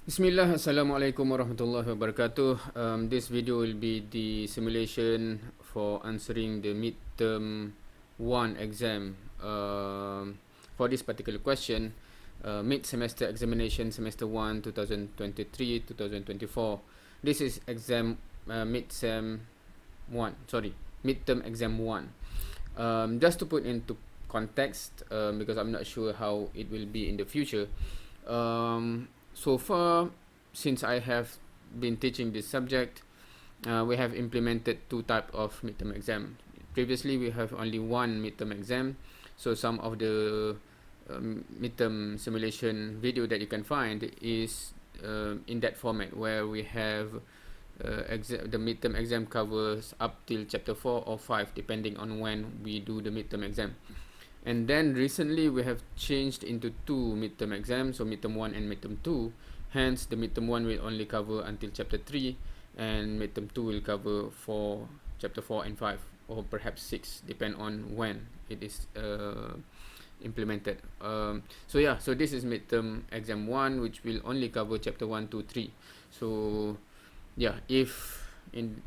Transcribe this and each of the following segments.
Bismillah, Assalamualaikum warahmatullahi wabarakatuh. This video will be the simulation for answering the midterm 1 exam. For this particular question, mid-semester examination semester 1 2023-2024. This is exam mid-sem 1, sorry, midterm exam 1. Just to put into context, because I'm not sure how it will be in the future. So far, since I have been teaching this subject, we have implemented two type of midterm exam. Previously, we have only one midterm exam, so some of the midterm simulation video that you can find is in that format, where we have the midterm exam covers up till chapter 4 or 5, depending on when we do the midterm exam. And then recently we have changed into two midterm exams, so midterm 1 and midterm 2. Hence, the midterm 1 will only cover until chapter 3, and midterm 2 will cover for chapter 4 and 5, or perhaps 6, depend on when it is implemented. So yeah, so this is midterm exam 1, which will only cover chapter 1, 2, 3. So yeah, if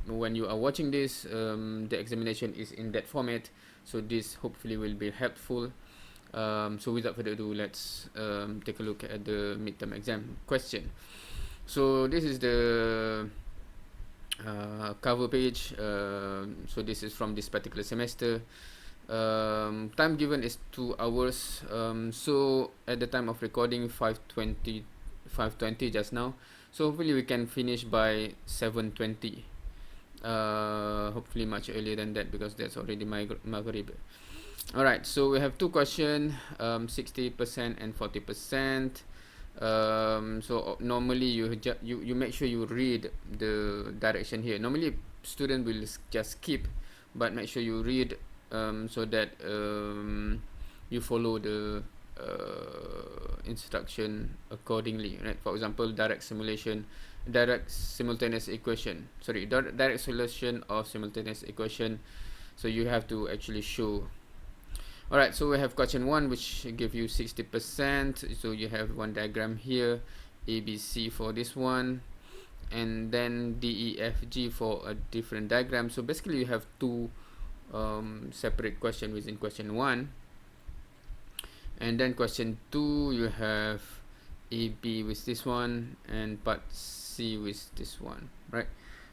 when you are watching this, the examination is in that format, so this hopefully will be helpful. So without further ado, let's take a look at the midterm exam question. So this is the cover page. So this is from this particular semester. Time given is 2 hours. So at the time of recording, 5:20 just now. So hopefully we can finish by 7:20. Hopefully much earlier than that, because that's already Maghrib. Alright, so we have two questions, 60% and 40%. So normally you make sure you read the direction here. Normally student will just skip, but make sure you read, so that you follow the instruction accordingly, right? For example, direct simultaneous equation, direct solution of simultaneous equation, so you have to actually show. Alright, so we have question 1, which give you 60%. So you have one diagram here, ABC for this one, and then DEFG for a different diagram. So basically you have two separate questions within question 1. And then question 2, you have AB with this one and part C with this one, right?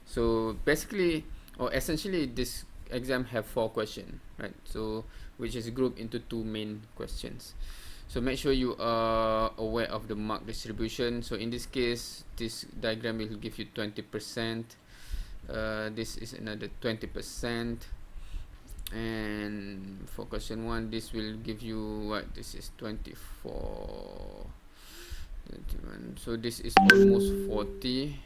So basically, or essentially, this exam have 4 questions, right? So which is grouped into 2 main questions. So make sure you are aware of the mark distribution. So in this case, this diagram will give you 20%. This is another 20%. And for question 1, this will give you what? This is 24, 21. So this is almost 40,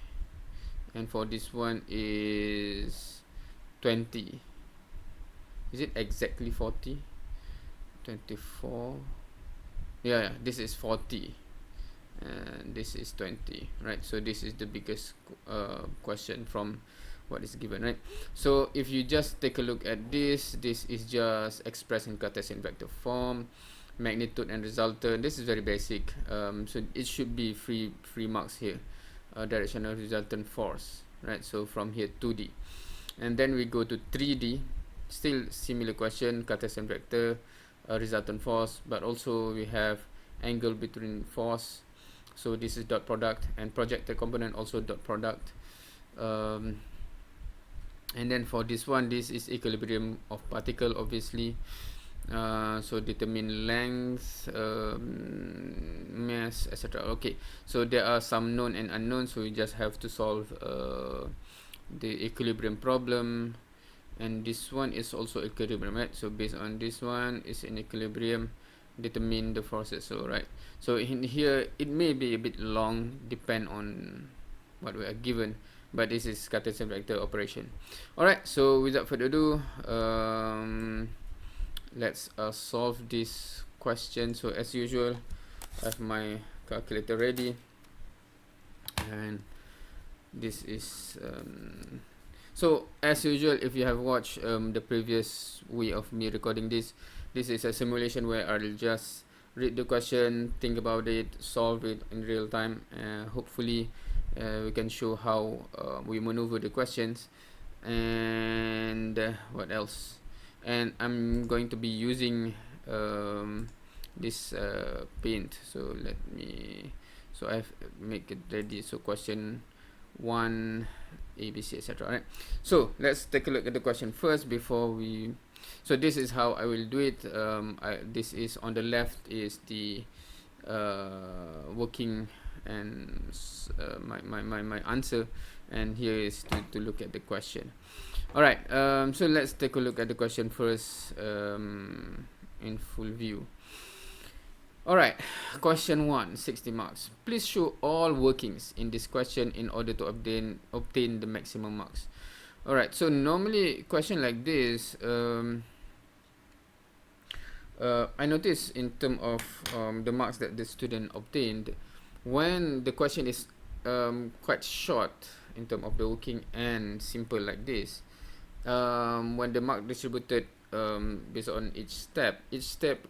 and for this one is 20. Is it exactly 40? 24. Yeah, this is 40, and this is 20, right? So this is the biggest question from what is given, right? So if you just take a look at this is just expressed in Cartesian vector form, magnitude and resultant. This is very basic. So it should be free marks here. Directional resultant force, right? So from here 2D, and then we go to 3D. Still similar question, Cartesian vector, resultant force, but also we have angle between force. So this is dot product, and projected component also dot product. And then for this one, this is equilibrium of particle, obviously. So determine length, mass, etc. Okay, so there are some known and unknown, so you just have to solve the equilibrium problem. And this one is also equilibrium, right? So based on this one is in equilibrium, determine the forces. So right, so in here it may be a bit long, depend on what we are given, but this is Cartesian vector operation. Alright, so without further ado, let's solve this question. So as usual, I have my calculator ready, and this is so as usual, if you have watched the previous way of me recording this is a simulation where I'll just read the question, think about it, solve it in real time. Hopefully we can show how we maneuver the questions. And what else? And I'm going to be using this paint. So let me, so I've make it ready. So question 1, ABC, etc. Right. So let's take a look at the question first before we. So this is how I will do it. This is on the left is the working and my answer, and here is to look at the question. All right. So let's take a look at the question first in full view. Alright, question 1, 60 marks. Please show all workings in this question in order to obtain the maximum marks. Alright, so normally question like this, I notice in terms of the marks that the student obtained, when the question is quite short in terms of the working and simple like this, when the mark distributed based on each step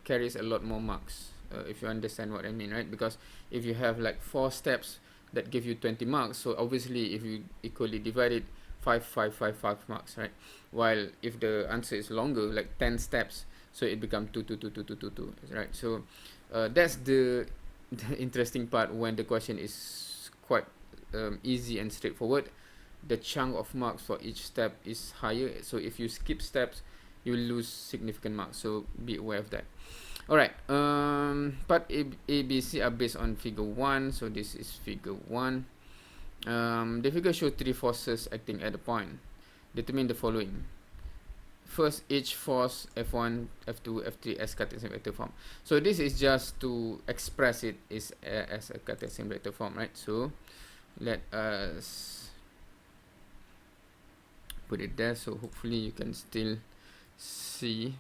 carries a lot more marks. If you understand what I mean, right? Because if you have like 4 steps that give you 20 marks, so obviously if you equally divide it, 5 marks, right? While if the answer is longer, like 10 steps, so it becomes 2, right? So that's the interesting part. When the question is quite easy and straightforward, the chunk of marks for each step is higher. So if you skip steps, you will lose significant marks. So be aware of that. Alright, part A, B, C are based on figure 1. So this is figure 1. The figure shows 3 forces acting at a point. Determine the following. First, each force F1, F2, F3 as Cartesian vector form. So this is just to express it is as a Cartesian vector form, right? So let us put it there. So hopefully you can still see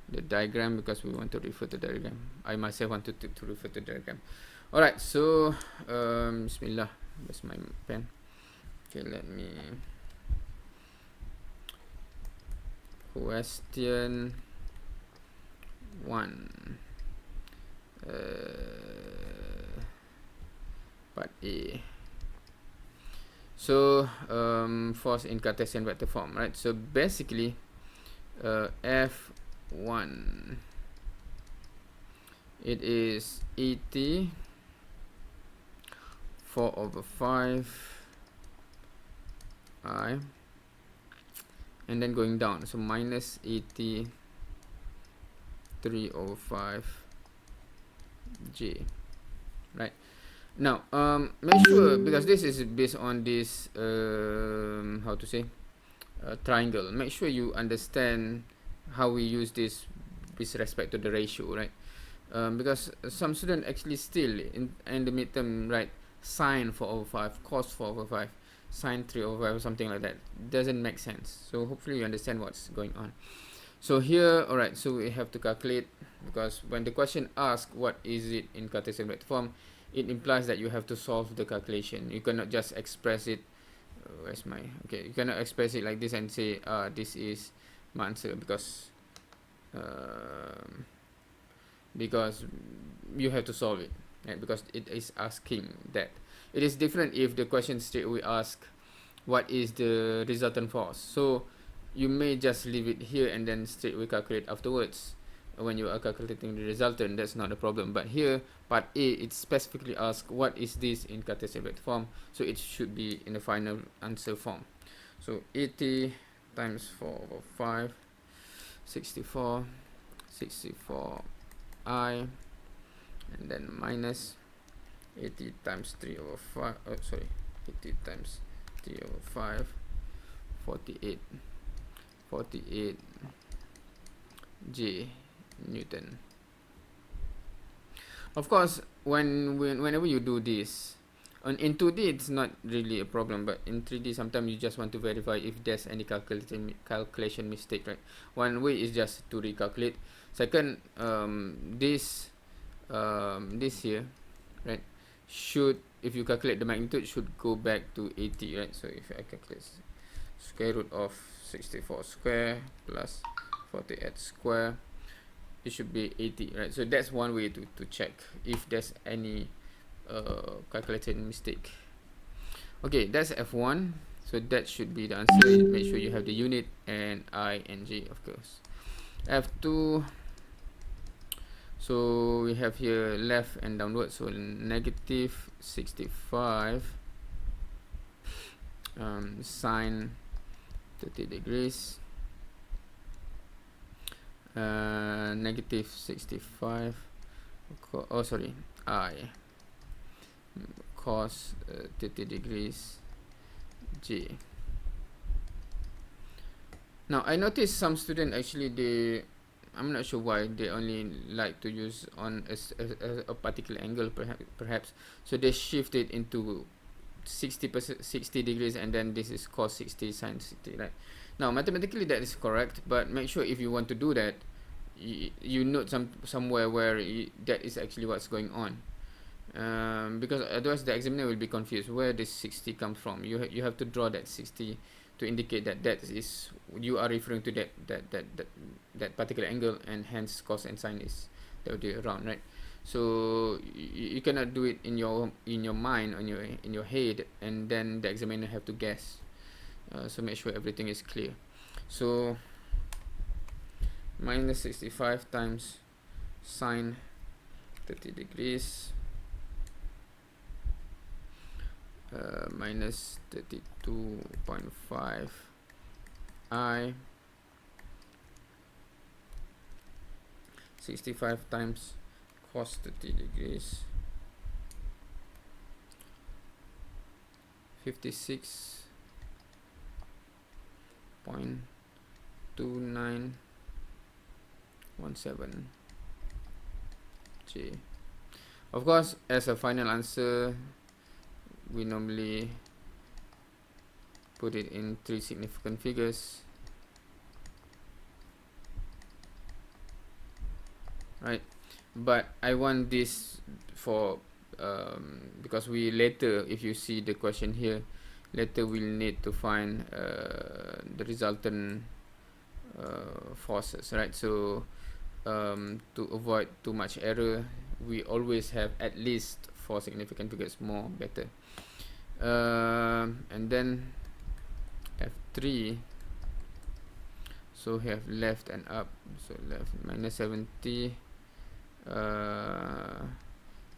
the diagram, because we want to refer to the diagram. I myself wanted to refer to the diagram. Alright, so Bismillah, where's my pen? Okay, let me. Question 1, part A. So force in Cartesian vector form, right? So basically F1, it is ET 4/5 I, and then going down, so minus ET 3/5 J, right? Now make sure, because this is based on this how to say triangle, make sure you understand how we use this with respect to the ratio, right? Because some students actually still in the midterm write sine 4/5, cos 4/5, sine 3/5, or something like that. Doesn't make sense. So hopefully you understand what's going on. So here, alright, so we have to calculate, because when the question asks what is it in Cartesian vector form, it implies that you have to solve the calculation. You cannot just express it. Where's my, okay, you cannot express it like this and say this is my answer, because you have to solve it, right? Because it is asking that. It is different if the question straight we ask what is the resultant force. So you may just leave it here and then straight we calculate afterwards when you are calculating the resultant. That's not a problem. But here, part A, it specifically asks what is this in Cartesian vector form, so it should be in the final answer form. So 80 times 4/5, 64 I, and then minus 80 times 3/5, 80 times 3/5, 48 J Newton. Of course, whenever you do this, in 2D it's not really a problem, but in 3D sometimes you just want to verify if there's any calculation mistake, right? One way is just to recalculate. Second, this here, right, should, if you calculate the magnitude, should go back to 80, right? So if I calculate square root of 64 square plus 48 square, it should be 80, right? So that's one way to check if there's any calculated mistake. Okay, that's F1. So that should be the answer. Make sure you have the unit and I and J, of course. F2. So we have here left and downward. So negative 65 sine 30 degrees. Negative 65. Oh, sorry. I cos 30 degrees J. Now I noticed some students actually I'm not sure why they only like to use on a particular angle, perhaps. So they shift it into 60%, 60 degrees, and then this is cos 60 sine 60, right? Now mathematically that is correct, but make sure if you want to do that, you note somewhere where that is actually what's going on, because otherwise the examiner will be confused where this 60 comes from. You have to draw that 60 to indicate that is you are referring to that particular angle, and hence cos and sine is the other way around, right? So you cannot do it in your mind, in your head, and then the examiner have to guess. So make sure everything is clear. So minus 65 times sine 30 degrees minus 32.5 I 65 times cos 30 degrees 56.2917 J. Of course, as a final answer, we normally put it in 3 significant figures, right? But I want this for because we later, if you see the question here, later we'll need to find the resultant forces, right? So to avoid too much error, we always have at least 4 significant figures, more better. And then F3, so we have left and up. So left minus 70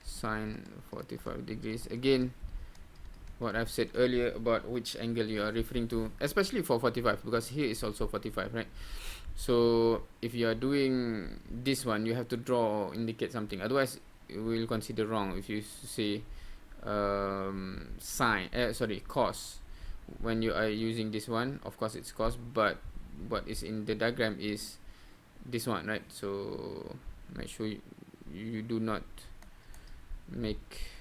sine 45 degrees. Again, what I've said earlier about which angle you are referring to, especially for 45, because here is also 45, right? So if you are doing this one, you have to draw or indicate something, otherwise you will consider wrong if you say cos. When you are using this one, of course it's cos, but what is in the diagram is this one, right? So make sure you do not make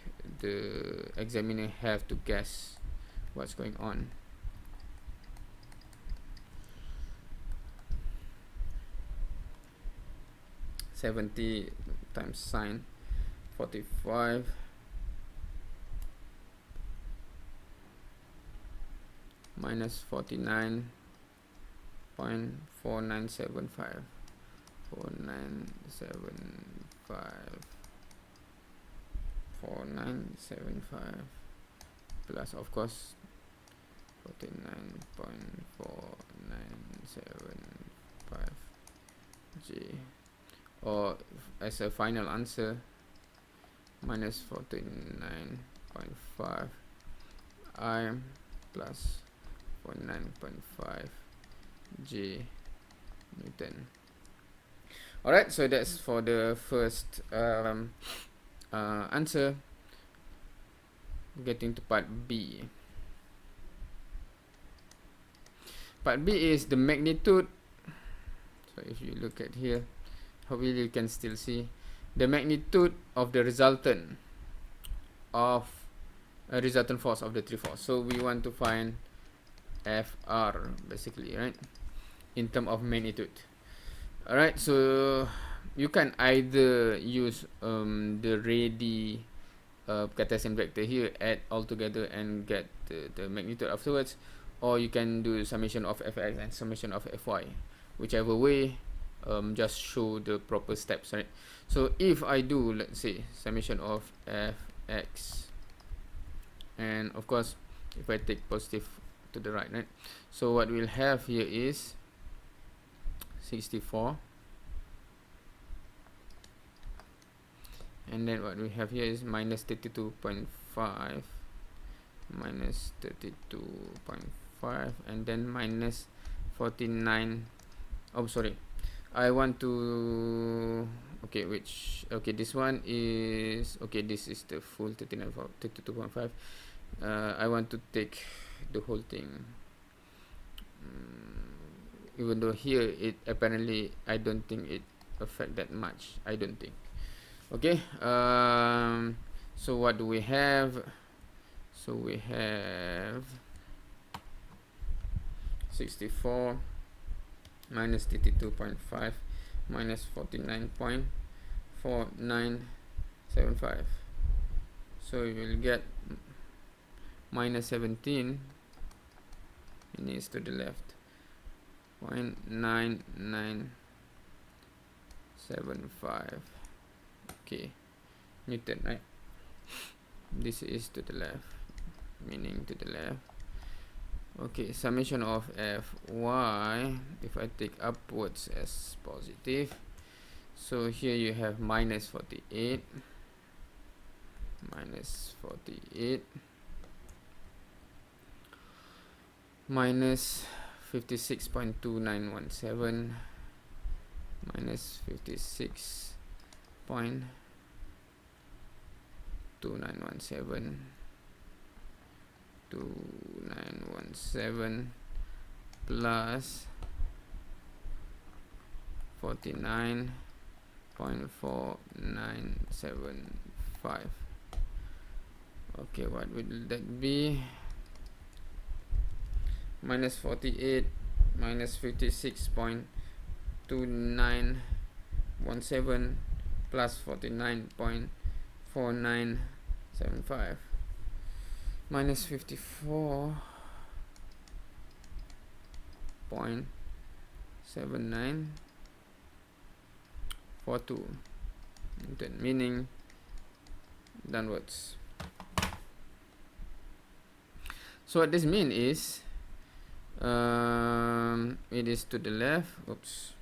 the examiner have to guess what's going on. (70) times sine 45 minus 49.4975 4975 plus, of course, 49.4975 J, or as a final answer, minus 49.5 I plus 49.5 J Newton. Alright, so that's for the first answer. Getting to part B. Part B is the magnitude. So if you look at here, hopefully you can still see the magnitude of the resultant of a resultant force of the 3 force. So we want to find FR basically, right, in terms of magnitude. Alright, so you can either use the ready Cartesian vector here, add all together and get the magnitude afterwards, or you can do summation of fx and summation of fy. Whichever way just show the proper steps, right? So if I do, let's say, summation of fx, and of course if I take positive to the right, right? So what we'll have here is 64, and then what we have here is minus 32.5 minus 32.5, and then minus 49. Oh, sorry, I want to, okay, which, okay, this one is, okay, this is the full 32.5. I want to take the whole thing, even though here it apparently, I don't think it affect that much, I don't think. Okay, so what do we have? So we have 64 minus 32.5 minus 49.4975. So you will get minus 17. It needs to the left. 0.9975. Okay, Newton, right? This is to the left, meaning to the left. Okay, summation of fy, if I take upwards as positive, so here you have minus 48 minus 56.2917 minus 56.2917 plus 49.4975. Okay, what will that be? Minus 48 minus 56.2917 plus 49.4975 minus 54.7942, meaning downwards. So what this means is, it is to the left. Oops,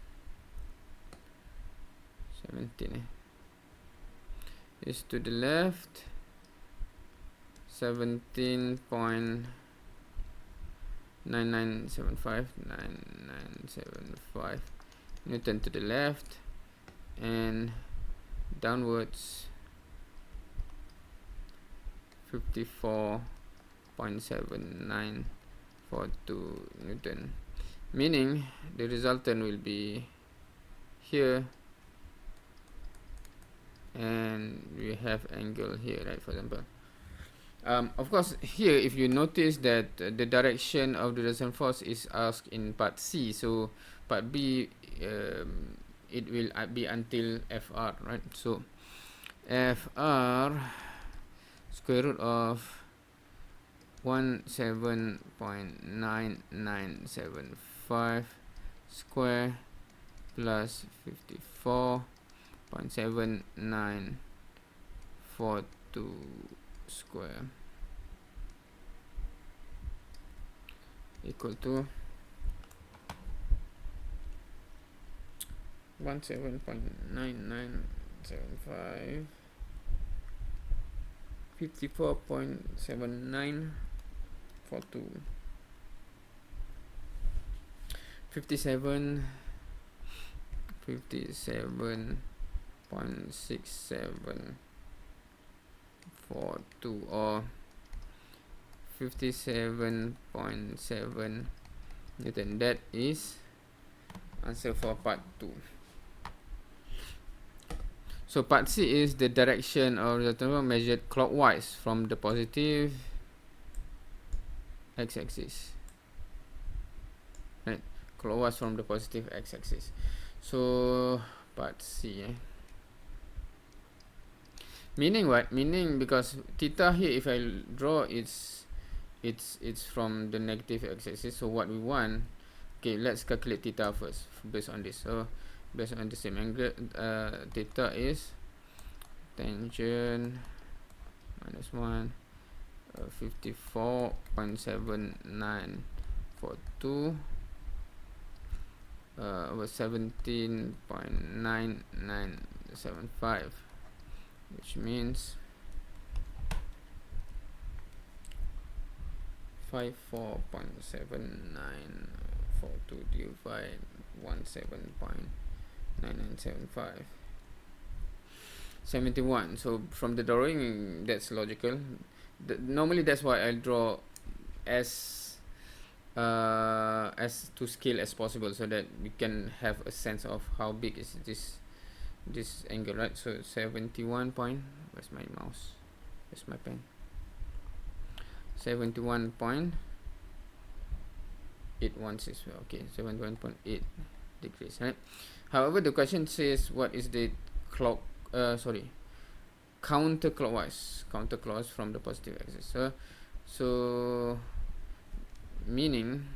17 is to the left. 17.9975 Newton to the left, and downwards 54.7942 Newton, meaning the resultant will be here, and we have angle here, right? For example, of course, here if you notice that the direction of the resultant force is asked in part C, so part B, it will be until FR, right? So FR square root of 17.9975 square plus 54.7942 square equal to 17.9975 54.7942 57.6742 or 57.7 Newton. That is answer for part 2. So part C is the direction of the resultant measured clockwise from the positive x-axis, right? Clockwise from the positive x-axis. So part C, meaning what? Meaning because theta here, if I draw, it's from the negative x-axis. So what we want, okay, let's calculate theta first based on this. So based on the same angle. Theta is tangent minus 1, 54.7942 over 17.9975, which means 54.7942 divided 17.9975, 71. So from the drawing, that's logical. Normally that's why I draw as to scale as possible, so that we can have a sense of how big is this angle, right? So 71 point, where's my mouse, where's my pen, 71.816, okay, 71.8 degrees, right? However, the question says what is the counterclockwise from the positive axis. So meaning,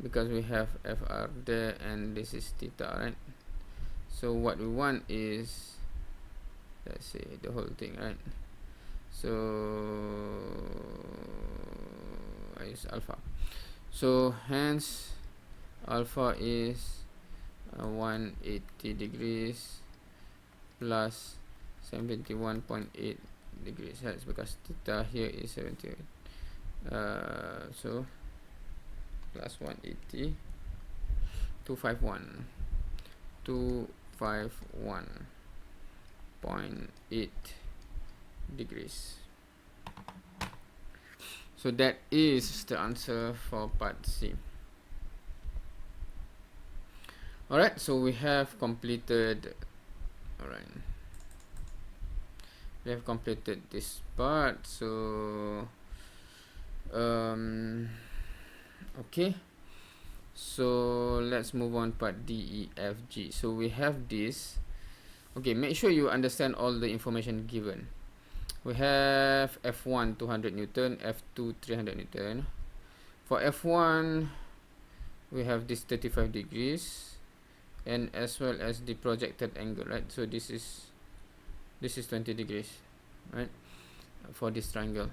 because we have FR there and this is theta, right? So what we want is, let's say, the whole thing, right? So I use alpha. So hence alpha is 180 degrees plus 71.8 degrees. That's because theta here is 78. So plus 180, 251.8 degrees. So that is the answer for part C. Alright, so we have completed, we have completed this part. So okay, so let's move on part D, E, F, G. So we have this. Okay, make sure you understand all the information given. We have F1 200 Newton, F2 300 Newton. For F1, we have this 35 degrees, and as well as the projected angle, right? So this is 20 degrees, right, for this triangle.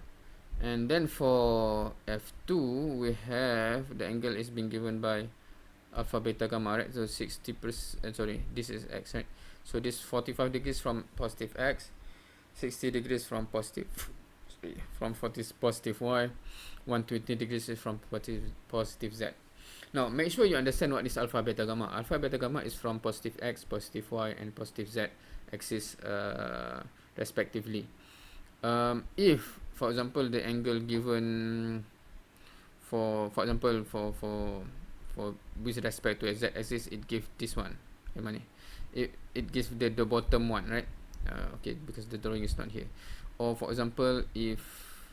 And then for F2, we have the angle is being given by alpha, beta, gamma, right? So 60%, sorry, this is X, right? So this 45 degrees from positive X, 60 degrees from positive Y, 120 degrees is from positive Z. Now make sure you understand what is alpha, beta, gamma. Alpha, beta, gamma is from positive X, positive Y, and positive Z axis respectively. If, for example, the angle given for example for with respect to Z axis, it gives this one, it gives the bottom one, right? Okay, because the drawing is not here. Or for example, if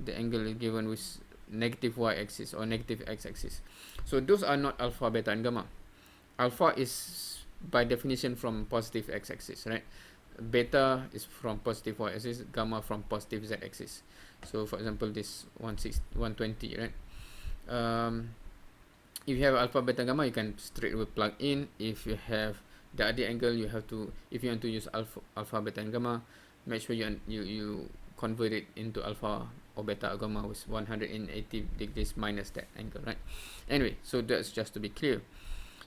the angle is given with negative Y axis or negative X axis, so those are not alpha, beta, and gamma. Alpha is by definition from positive X axis, right? Beta is from positive Y axis, gamma from positive Z axis. So for example, this 120, right? If you have alpha, beta, gamma, you can straight away plug in. If you have the other angle, you have to, if you want to use alpha, beta, and gamma, make sure you convert it into alpha or beta or gamma with 180 degrees minus that angle, right? Anyway, so that's just to be clear.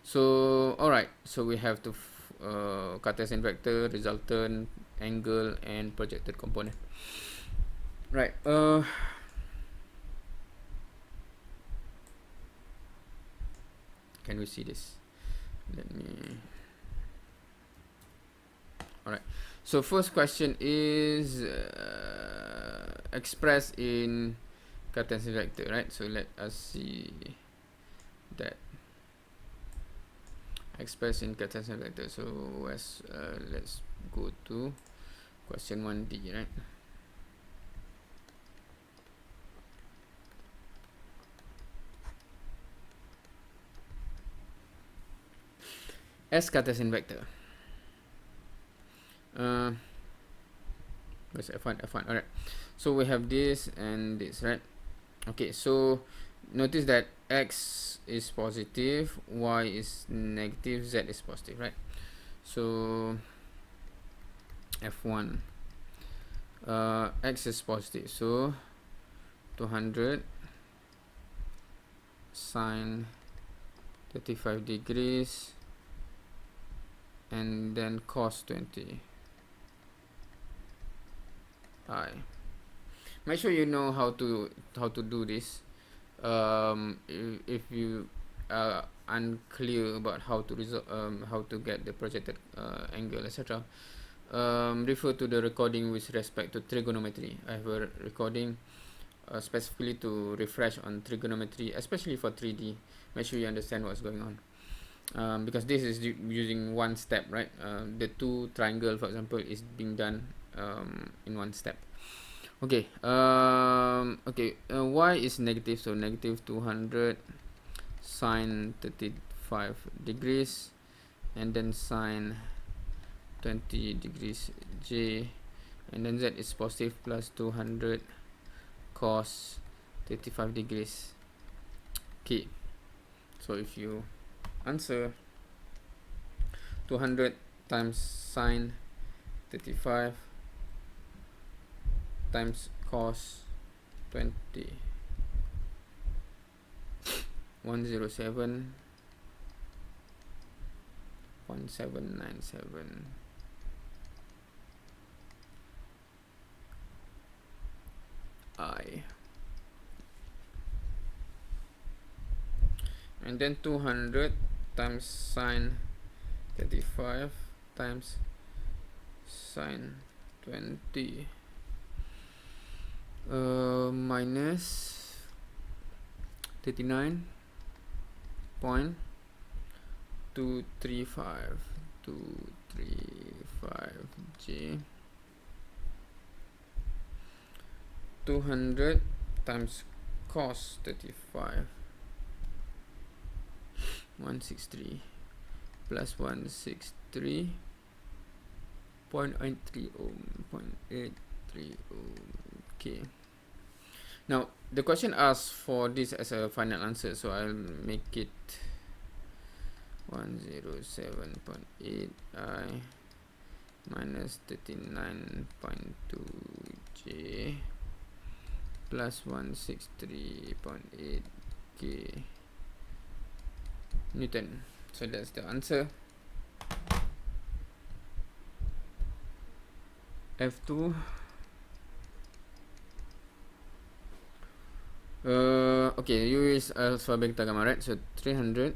So alright, so we have to Cartesian vector, resultant, angle, and projected component, right? Can we see this? Let me. Alright, so first question is expressed in Cartesian vector, right? So let us see that expressed in Cartesian vector. So let's go to question 1D, right? As Cartesian vector. Where's F1? Alright. So we have this and this, right? Okay, so Notice that x is positive, y is negative, z is positive, right? So f1, x is positive, so 200 sine 35 degrees and then cos 20 I. Make sure you know how to do this. If you are unclear about how to get the projected angle, etc., refer to the recording with respect to trigonometry. I have a recording specifically to refresh on trigonometry, especially for 3D. Make sure you understand what's going on, because this is using one step, right? The two triangle, for example, is being done in one step. Okay, y is negative, so negative 200 sine 35 degrees and then sine 20 degrees j, and then z is positive, plus 200 cos 35 degrees. Okay, so if you answer 200 times sine 35 times cos 20, 107.1797 I, and then 200 times sine 35 times sine 20, minus 39.235 j. 200 times cos 35, 163 plus 163.830. Okay. Now the question asks for this as a final answer, so I'll make it 107.8 I minus 39.2 j plus 163.8 k Newton. So that's the answer. F2. Okay, U is alpha beta gamma, right? So 300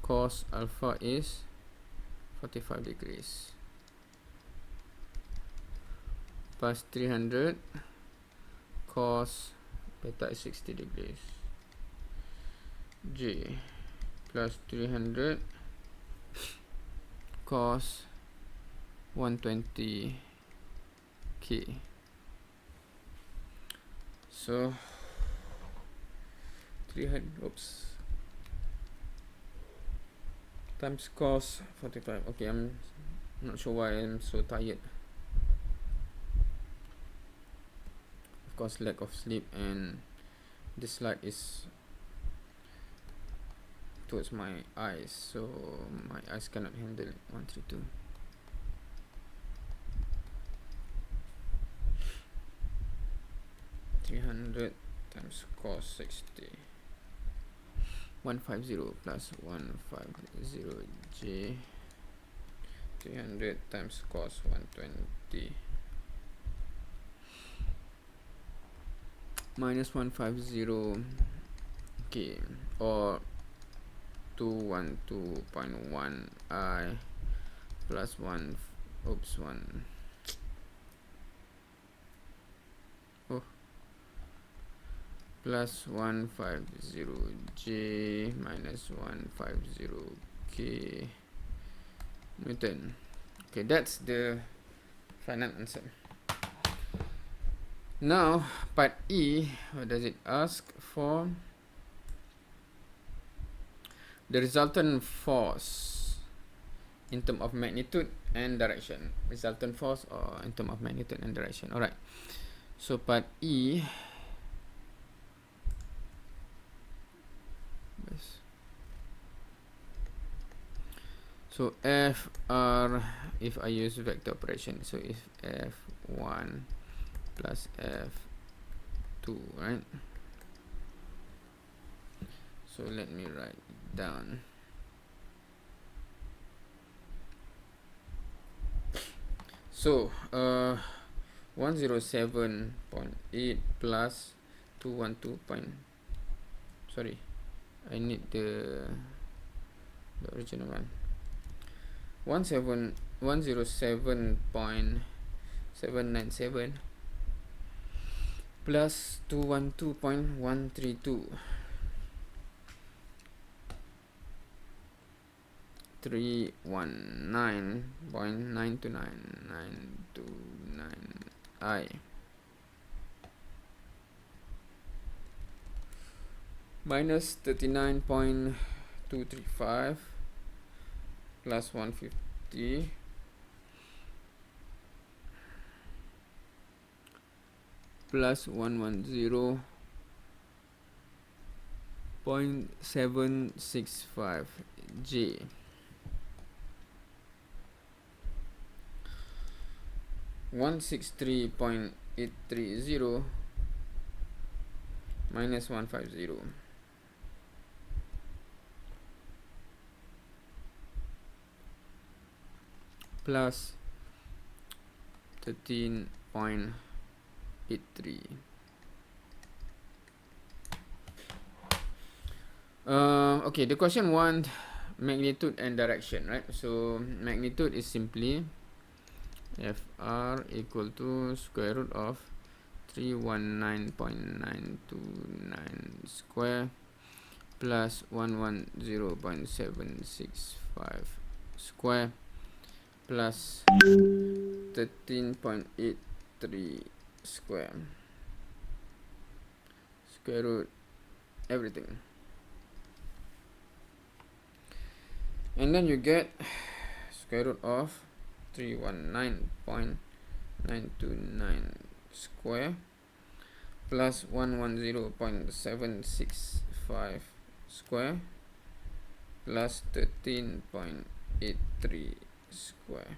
cos alpha is 45 degrees plus 300 cos beta is 60 degrees j plus 300 cos 120 k. So 300 times cos 45. Okay, I'm not sure why I'm so tired. Of course, lack of sleep, and this slide is towards my eyes, so my eyes cannot handle 132. Times cos 60, 150 plus 150 j, 300 times cos 120 minus 150 k, or 212.1 I plus 1 plus 150 j minus 150 k Newton. Okay, that's the final answer. Now part E, what does it ask for? The resultant force in terms of magnitude and direction. Resultant force or in terms of magnitude and direction. Alright, so part E, So fr, if I use vector operation, so if f1 plus f2, right? So let me write down. So 107.8 plus 212 point, sorry, I need the original one. 107.797 plus 212.132, 319.929 minus 39.235 plus 150 plus 110.765 J. One 163.830 minus 150 plus 13.83. Okay, the question want magnitude and direction, right? So magnitude is simply fr equal to square root of 319.929 square plus 110.765 square plus 13.83 square root everything, and then you get square root of 319.929 square plus 110.765 square plus 13.83 square.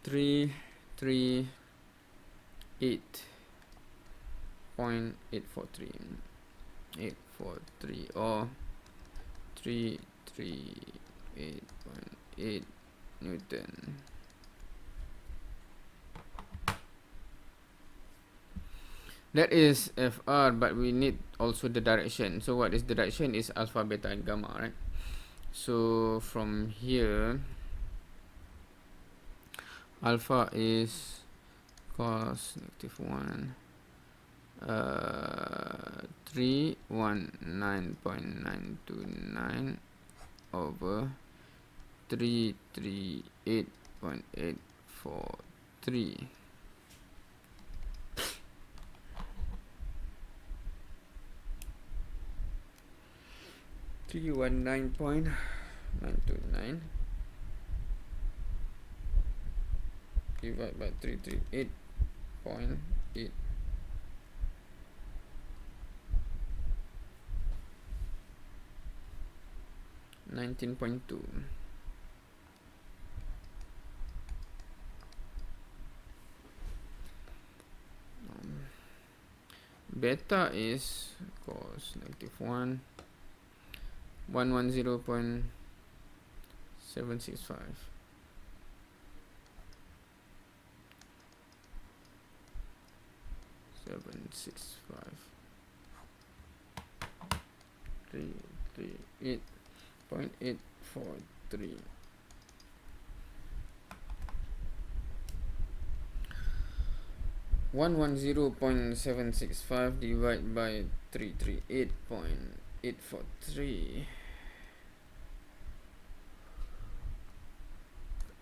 Three 843 or 338.8 Newton. That is FR, but we need also the direction. So what is the direction? Is alpha, beta, and gamma, right? So from here, alpha is cos -1, 319.929 over 338.843. $319.929 divided by 338.8. 19.2. Beta is cos -1, 110.765. 338.843. 110.765 divided by 338.843.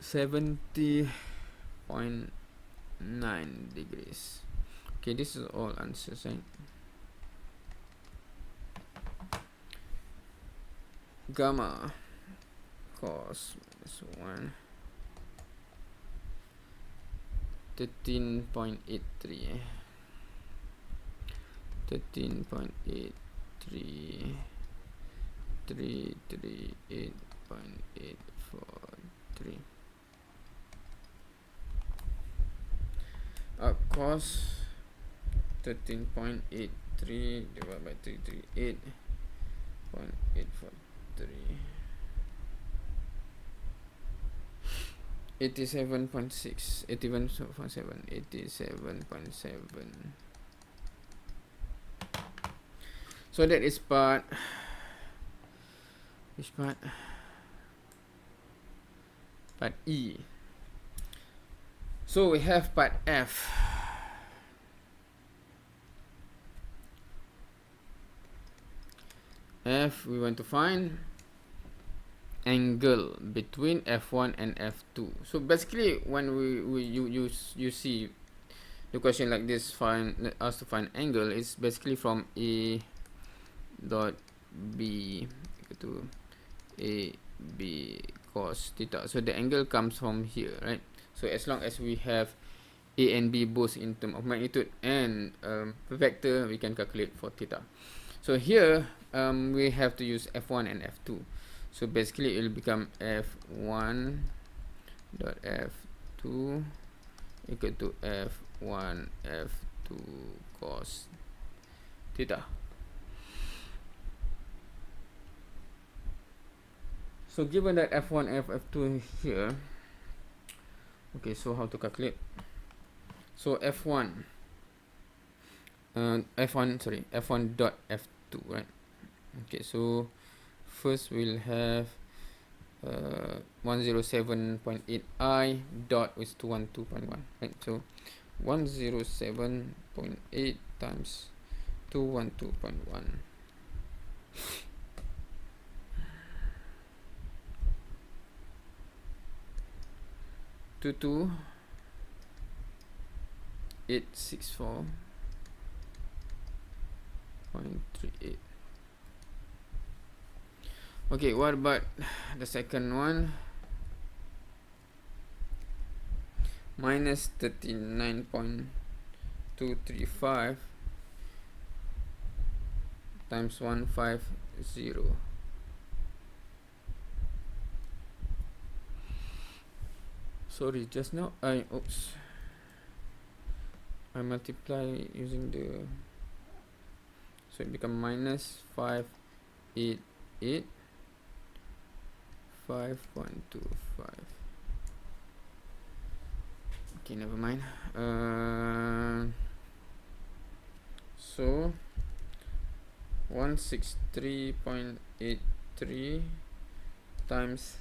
70.9 degrees. Okay, this is all answers, right? Gamma cos -1, 13.83 338.843. Cos 13.83 divided by 338.843. 87.6, 87.7, 87.7. So that is part. Which part? Part E. So we have part F. F, we want to find angle between F1 and F2. So basically, when you see the question like this, find us to find angle, is basically from A dot B to A B cos theta. So the angle comes from here, right? So as long as we have A and B both in terms of magnitude and vector, we can calculate for theta. So here we have to use F1 and F2. So basically it will become F1 dot F2 equal to F1 F2 cos theta. So given that F1 F2 here, okay, so how to calculate? So F1 dot F2, right? Okay, so first we'll have 107.8i dot is 212.1, right? So 107.8 times 212.1. 22,864.38. Okay, what about the second one? Minus 39.235 times 150. Sorry, just now I multiply using the, so it become minus 588 5.25. Okay, never mind. So 163.83 times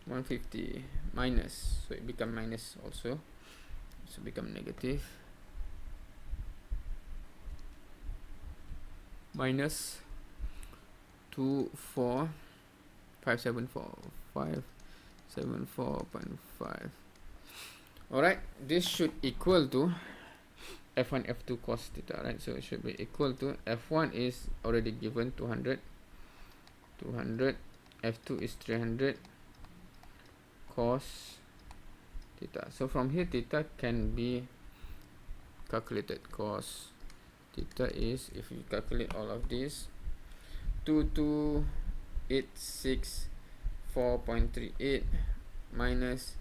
150 minus, so it become minus also, so become negative, minus 574.5. Alright, this should equal to F1 F2 cos theta, right? So it should be equal to, F1 is already given 200, F2 is 300 cos theta. So from here theta can be calculated. Cos theta is, if you calculate all of this, 22,864.38 minus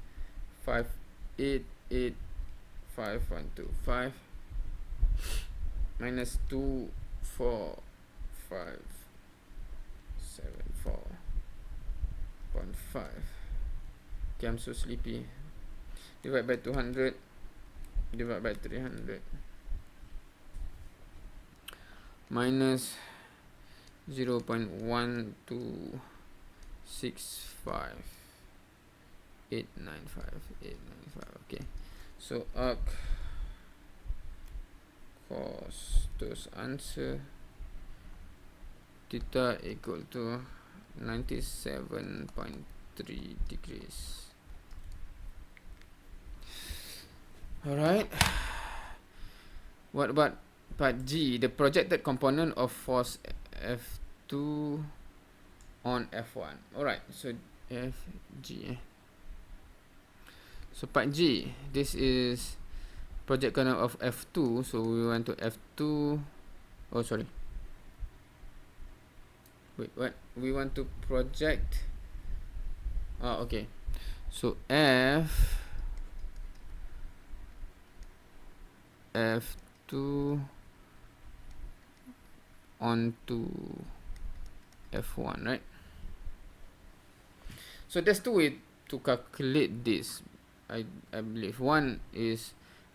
5,885.25 minus 24574.5. Okay, I'm so sleepy. Divide by 200, divide by 300, minus 0.1265895. Okay, so arc cos those answer theta equal to 97.3 degrees. Alright, what about part G, the projected component of force F2 on F1? Alright, so FG. So part G, this is project component of F2, so we want to F2, oh sorry, wait, what we want to project. Okay, so f2 onto f1, right? So there's two way to calculate this. I believe one is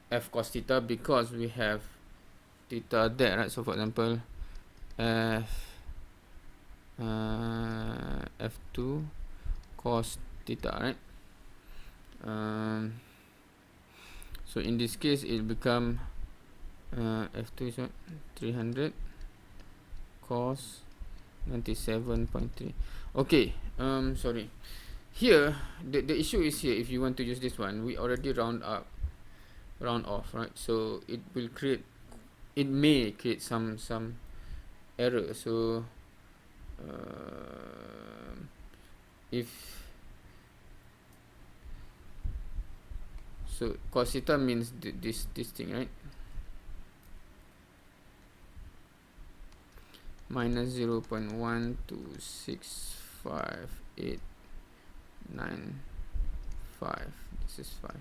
f cos theta, because we have theta there, right? So for example, f2 cos theta, right? So in this case it become f2 is what, 300 cos 97.3. Okay, sorry, here the issue is here. If you want to use this one, we already round off, right? So it will create, it may create some error. So if so cos theta means this thing, right? Minus 0.126589 5. This is 5.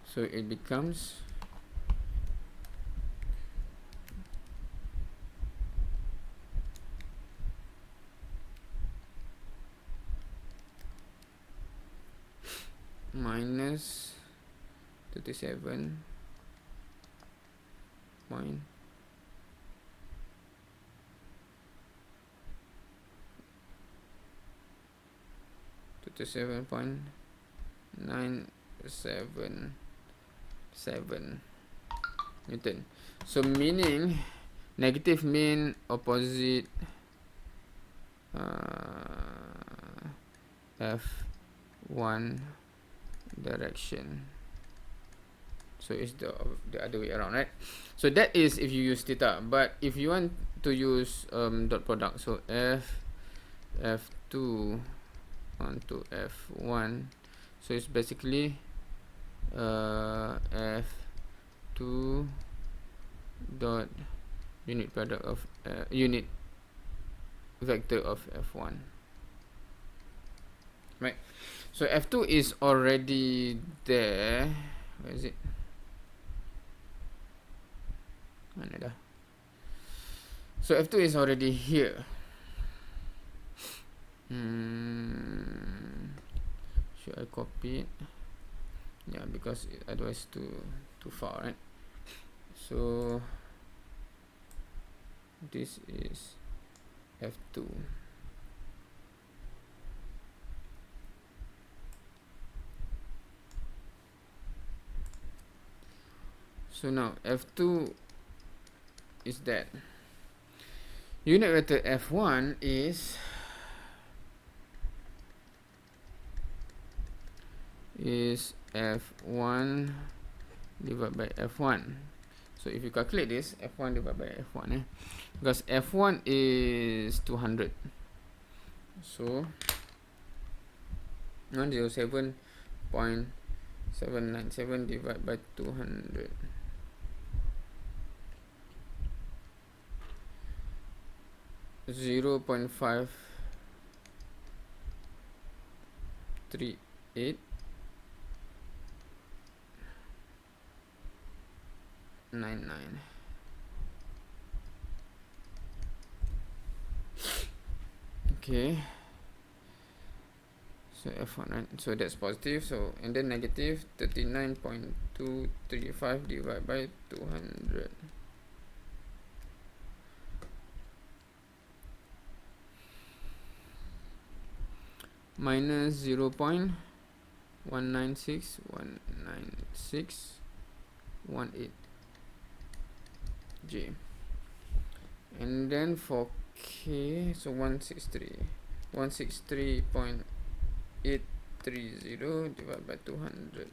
So it becomes minus 37 point 37.977 Newton. So meaning negative mean opposite F1 direction. So it's the other way around, right? So that is if you use theta. But if you want to use dot product, so F2 onto F1, so it's basically F2 dot unit product of unit vector of F1, right? So F2 is already there. Where is it? Mana dah? So F2 is already here. Should I copy it? Yeah, because otherwise too far, right? So this is F2. So now F2 is that. Unit vector F1 is F1 divided by F1. So if you calculate this, F1 divided by F1, because F1 is 200. So 107.797 divided by 200. Zero 0.538 99. Okay, so F1, right? So that's positive. So and then negative 39.235 divided by 200. Minus 0.19619618 J. And then for K, so 163.830 divided by 200.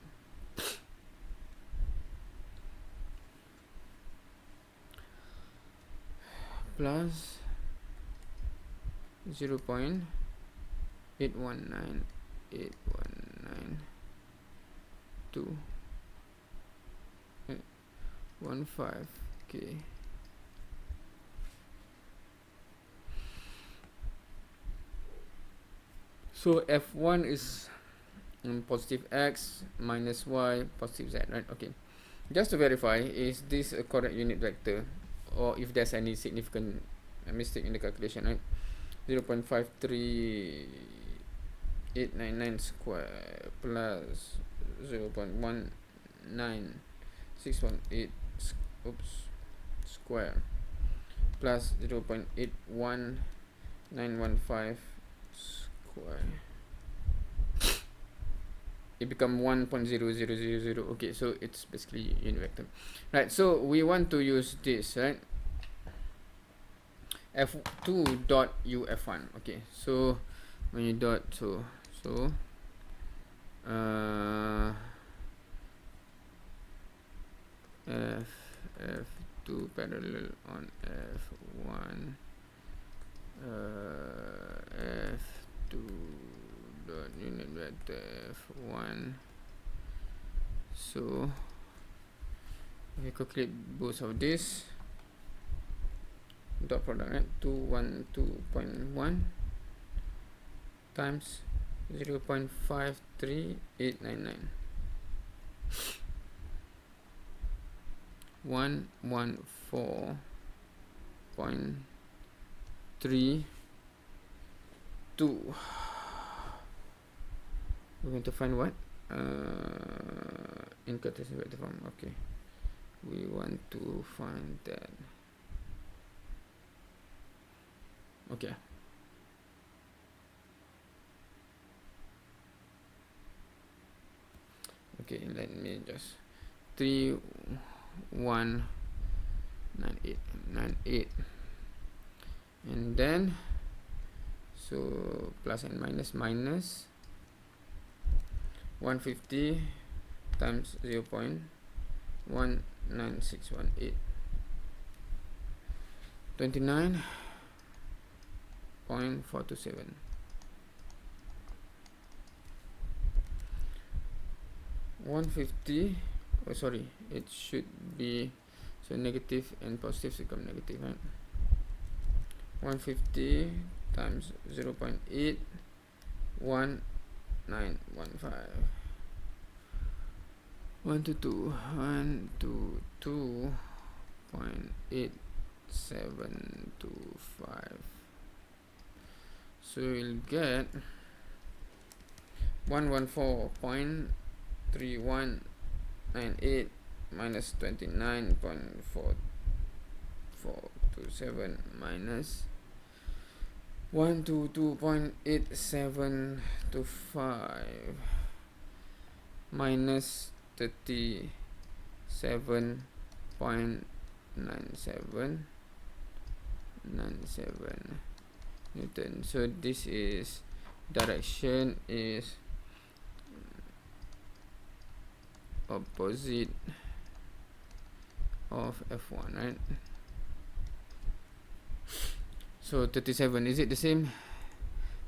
Plus 0.819819.215 K. So f1 is positive x minus y positive z, right? Okay, just to verify, is this a correct unit vector, or if there's any significant mistake in the calculation, right? 0.53899 square plus 0.19618 square plus 0.81915 square, it become 1.0000. Okay, so it's basically unit vector, right? So we want to use this, right? f2 dot uf1. Okay, so when you dot, so f2 parallel on f1, f2 dot unit vector f1. So we calculate both of this dot product, right? 212.1 times 0.53899, 114.32. We're going to find what? In Cartesian vector form. Okay, we want to find that. Okay, okay, let me just 319898, and then so plus and minus 150 times 0.19618, 29.427. Oh sorry, it should be, so negative and positive become negative, right? 150 times 0.81915, 122.8725. So you'll get 114.3198 minus 29.4427 minus 122.8725 minus 37.97 Newton. So this is, direction is opposite of f1, right? So 37, is it the same?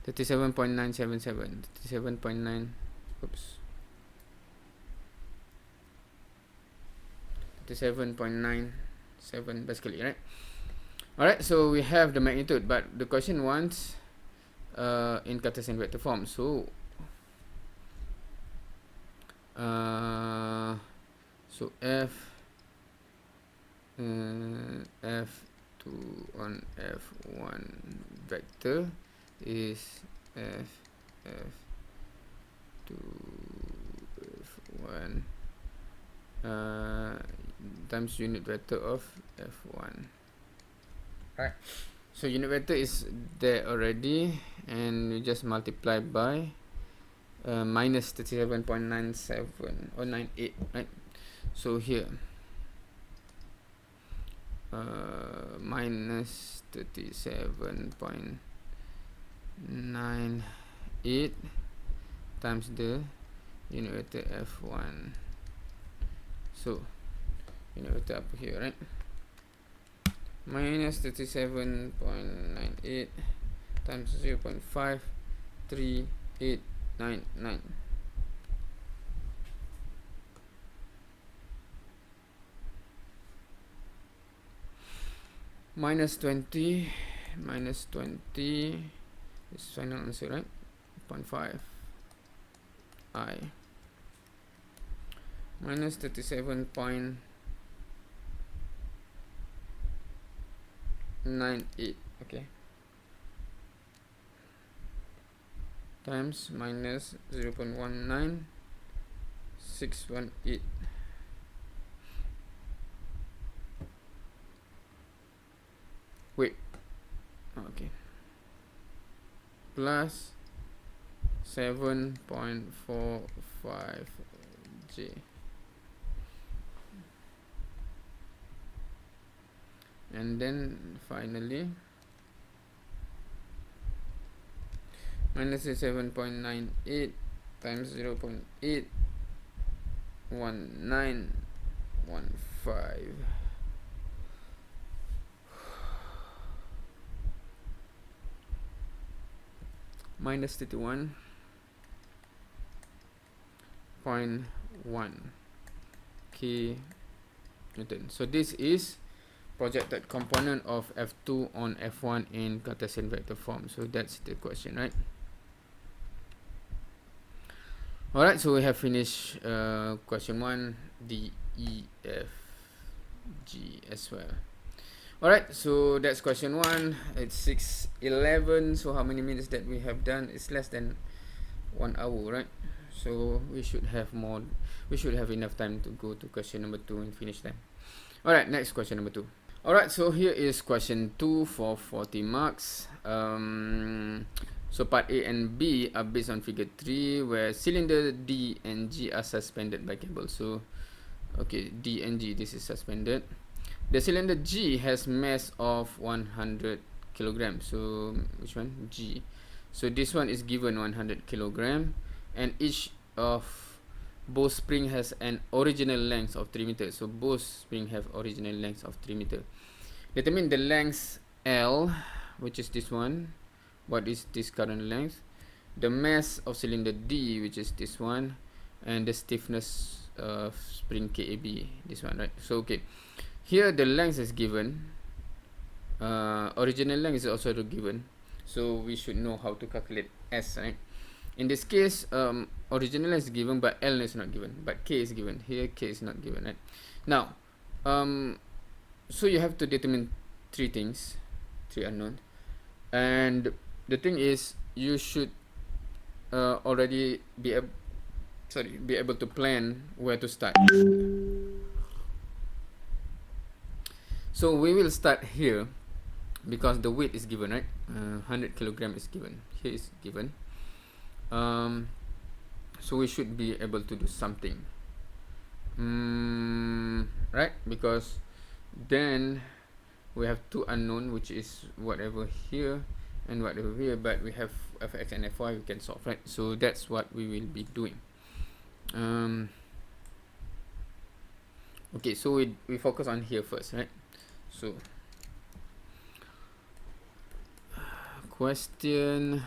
37.977, 37.9, oops, 37.97 basically, right? Alright, so we have the magnitude, but the question wants in Cartesian vector form. So f2 on f1 vector is f2 f1 times unit vector of f1. Right, so unit vector is there already, and we just multiply by minus 37.97 or 98, right? So here minus 37.98 times the unit vector f1. So unit vector up here, right? Minus 37.98 times 0.53899. Minus 20 is final answer, right? 0.5 I minus 37.98, okay, times minus 0.19618. Wait, okay, plus 7.45 J, and then finally minus 7.98 times 0.81915 minus 31.1 K Newton. So this is projected component of F2 on F1 in Cartesian vector form. So that's the question, right? Alright, so we have finished question 1, D, E, F, G as well. Alright, so that's question 1. It's 6:11. So how many minutes that we have done? It's less than 1 hour, right? So we should have more. We should have enough time to go to question number 2 and finish them. Alright, next question number 2. Alright, so here is question 2 for 40 marks. So part A and B are based on figure 3, where cylinder D and G are suspended by cable. So, okay, D and G, this is suspended. The cylinder G has mass of 100 kilograms. So, which one? G. So this one is given 100 kilogram, and each of both spring has an original length of 3 meters. So both spring have original length of 3 meters. Determine the length L, which is this one. What is this current length? The mass of cylinder D, which is this one, and the stiffness of spring KAB, this one, right? So okay, here the length is given. Original length is also given. So we should know how to calculate S, right? In this case, original is given, but L is not given, but K is given. Here K is not given, right? Now, so you have to determine 3 things, 3 unknown, and the thing is you should already be able to plan where to start. So we will start here because the weight is given, right? 100 kilogram is given. Here is given. So we should be able to do something, right? Because then we have 2 unknown, which is whatever here and whatever here, but we have fx and fy we can solve, right? So that's what we will be doing. Okay, so we focus on here first, right? So question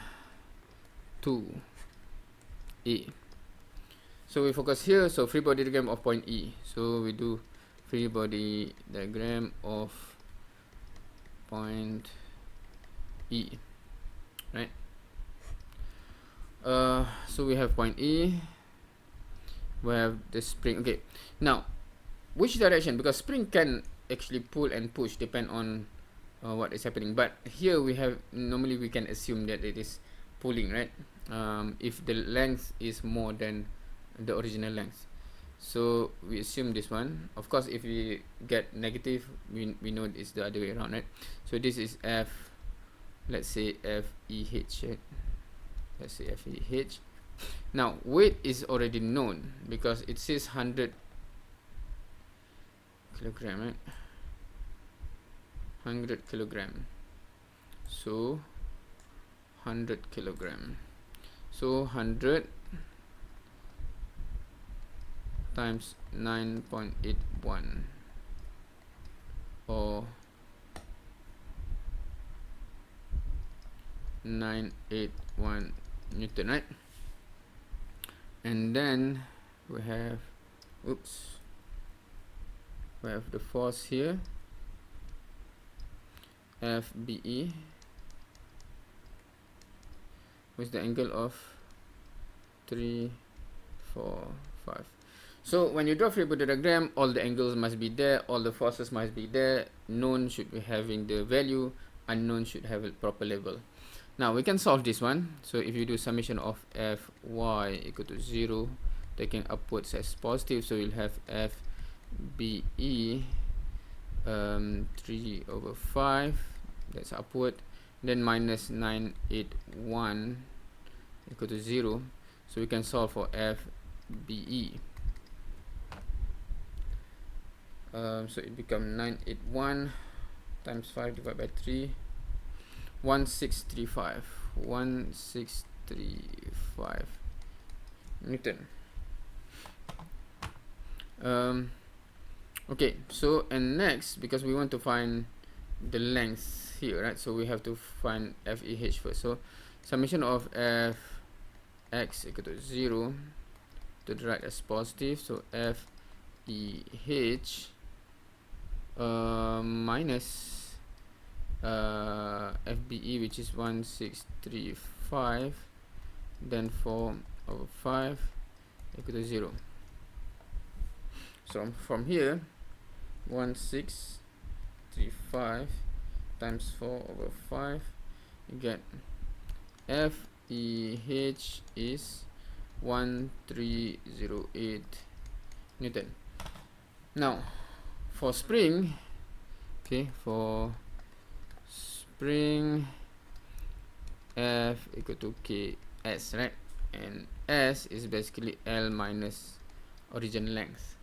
2A. So we focus here. So free body diagram of point E. So we do free body diagram of point E, right? So we have point E. We have the spring. Okay, now which direction? Because spring can actually pull and push depend on what is happening, but here we have, normally we can assume that it is pulling, right? If the length is more than the original length, so we assume this one. Of course, if we get negative, we know it's the other way around, right? So this is F, let's say FEH, right? Let's say FEH. Now weight is already known because it says 100 kilogram, right? 100 kilogram. So 100 kilogram. So 100 times 9.81 or 981 Newton, right? And then we have, oops, we have the force here, FBE. What's the angle of 3, 4, 5. So when you draw free body diagram, all the angles must be there, all the forces must be there, known should be having the value, unknown should have a proper label. Now we can solve this one. So if you do summation of Fy equal to 0, taking upwards as positive, so you'll have Fbe 3 over 5, that's upward, then minus 981 equal to 0, so we can solve for Fbe. So it becomes 981 times 5 divided by 3, 1635 Newton. Okay, so and next, because we want to find the length here, right? So we have to find FEH first. So summation of Fx equal to 0 to the right as positive. So FEH minus FBE, which is 1635, then 4 over 5 equal to 0. So from here, 1635 times 4 over 5, you get FEH is 1308 Newton. Now for spring, okay, for spring, F equal to KS, right? And S is basically L minus origin length.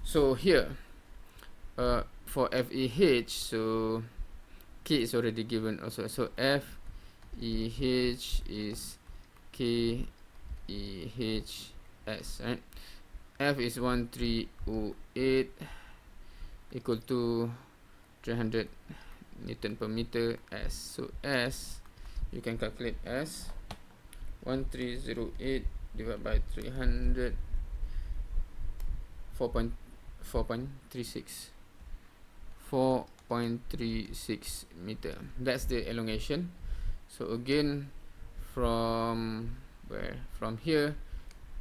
So here, for FEH, so K is already given also. So FEH is KEHS, right? F is 1308 equal to 300 Newton per meter. S, so S, you can calculate S 1308 divided by 300, 4.36 meter. That's the elongation. So again, from where? From here,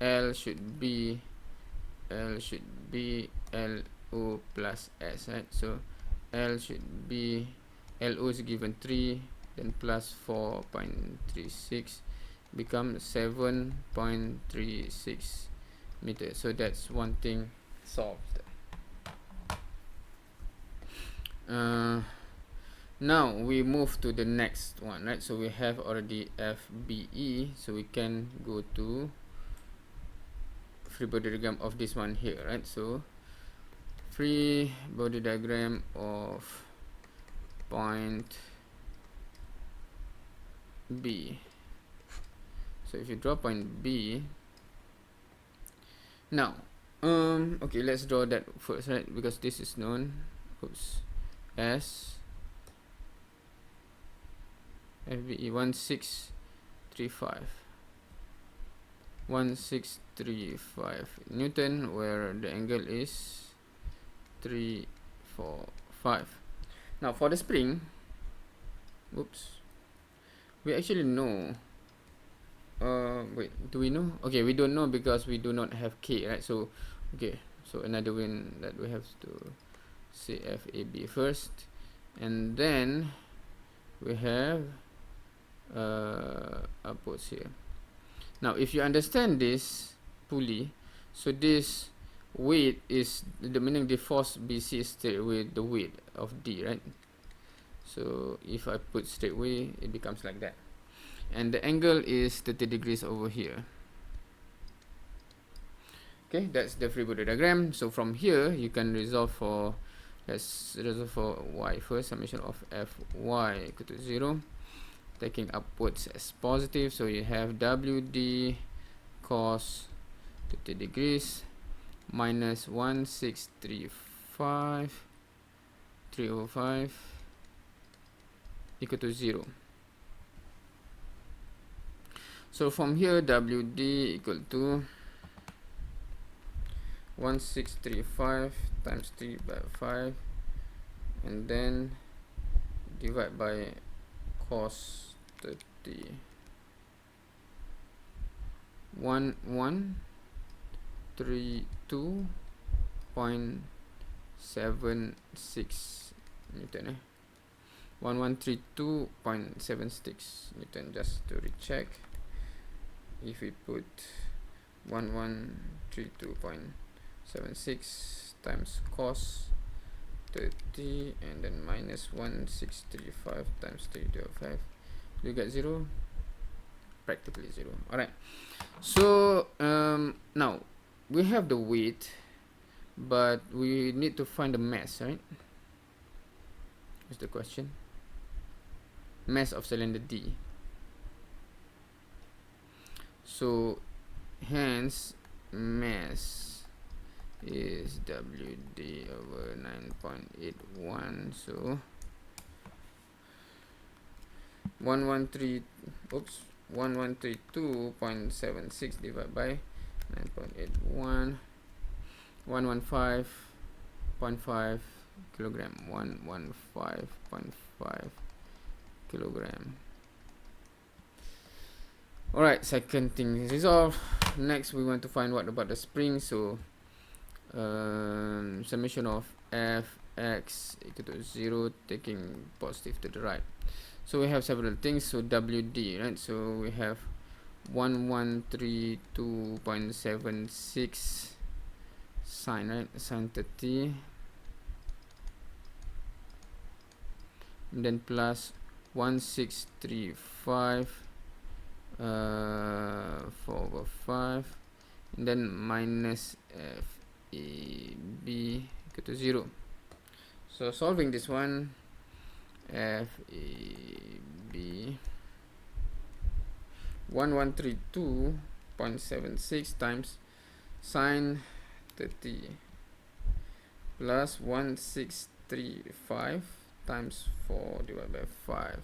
L should be LO plus S, right? So L should be, LO is given 3, then plus 4.36 becomes 7.36 meters. So that's one thing solved. Now we move to the next one, right? So we have already FBE, so we can go to free body diagram of this one here, right? So free body diagram of point B. So if you draw point B, now okay, let's draw that first, right? Because this is known. Oops. S FBE 1635 Newton, where the angle is 345. Now for the spring, oops, we actually know. Wait, do we know? Okay, we don't know because we do not have K, right? So okay, so another one that we have to say FAB first, and then we have upwards here. Now if you understand this pulley, so this weight is the meaning the force BC is straight away the weight of D, right? So if I put straight away, it becomes like that, and the angle is 30 degrees over here. Okay, that's the free body diagram. So from here you can resolve for, let's resolve for y first. Summation of Fy equal to 0, taking upwards as positive. So you have WD cos 30 degrees minus 305 equal to 0. So from here, WD equal to 1635 times 3 by 5, and then divide by cos 30 1132.76 Newton. 1132.76 Newton. Just to recheck, if we put 1132.76 times cos 30 and then minus 1635 times 325, you get 0, practically 0. Alright, so now we have the weight, but we need to find the mass, right? Is the question. Mass of cylinder D. So hence mass is WD over 9.81. So 1132.76 divided by 9.81, 115.5 kilogram. 115.5 kilogram. Alright, second thing is resolved. Next we want to find what about the spring. So summation of Fx equal to 0, taking positive to the right. So we have several things. So WD, right? So we have 1132.76 sine, right? Sine 30, and then plus 1635 4/5, and then minus FAB equal to 0. So solving this one, FAB 1132.76 times sine 30 plus 1635 times 4 divided by 5.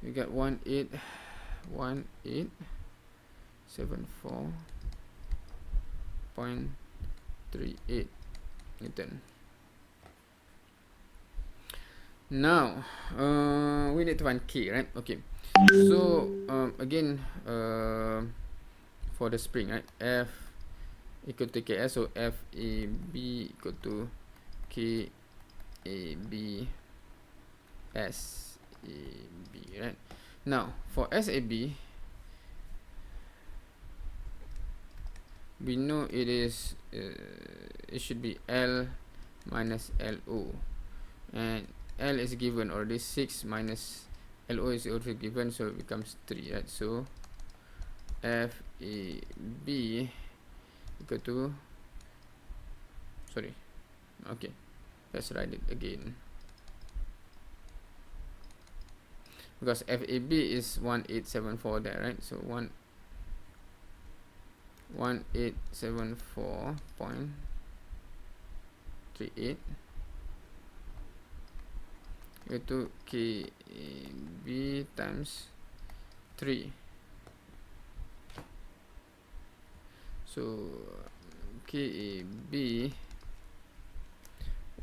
You get 1874.38 Newton. Now we need to find K, right? Okay, so again for the spring, right? F equal to KS, so FAB equal to KAB SAB, right? Now for SAB, we know it is it should be L minus LO, and L is given already, 6 minus LO is also given, so it becomes 3, right? So FAB equal to, sorry, okay, let's write it again, because FAB is 1874 there, right? So 1874.38 equal to KB times 3. So KAB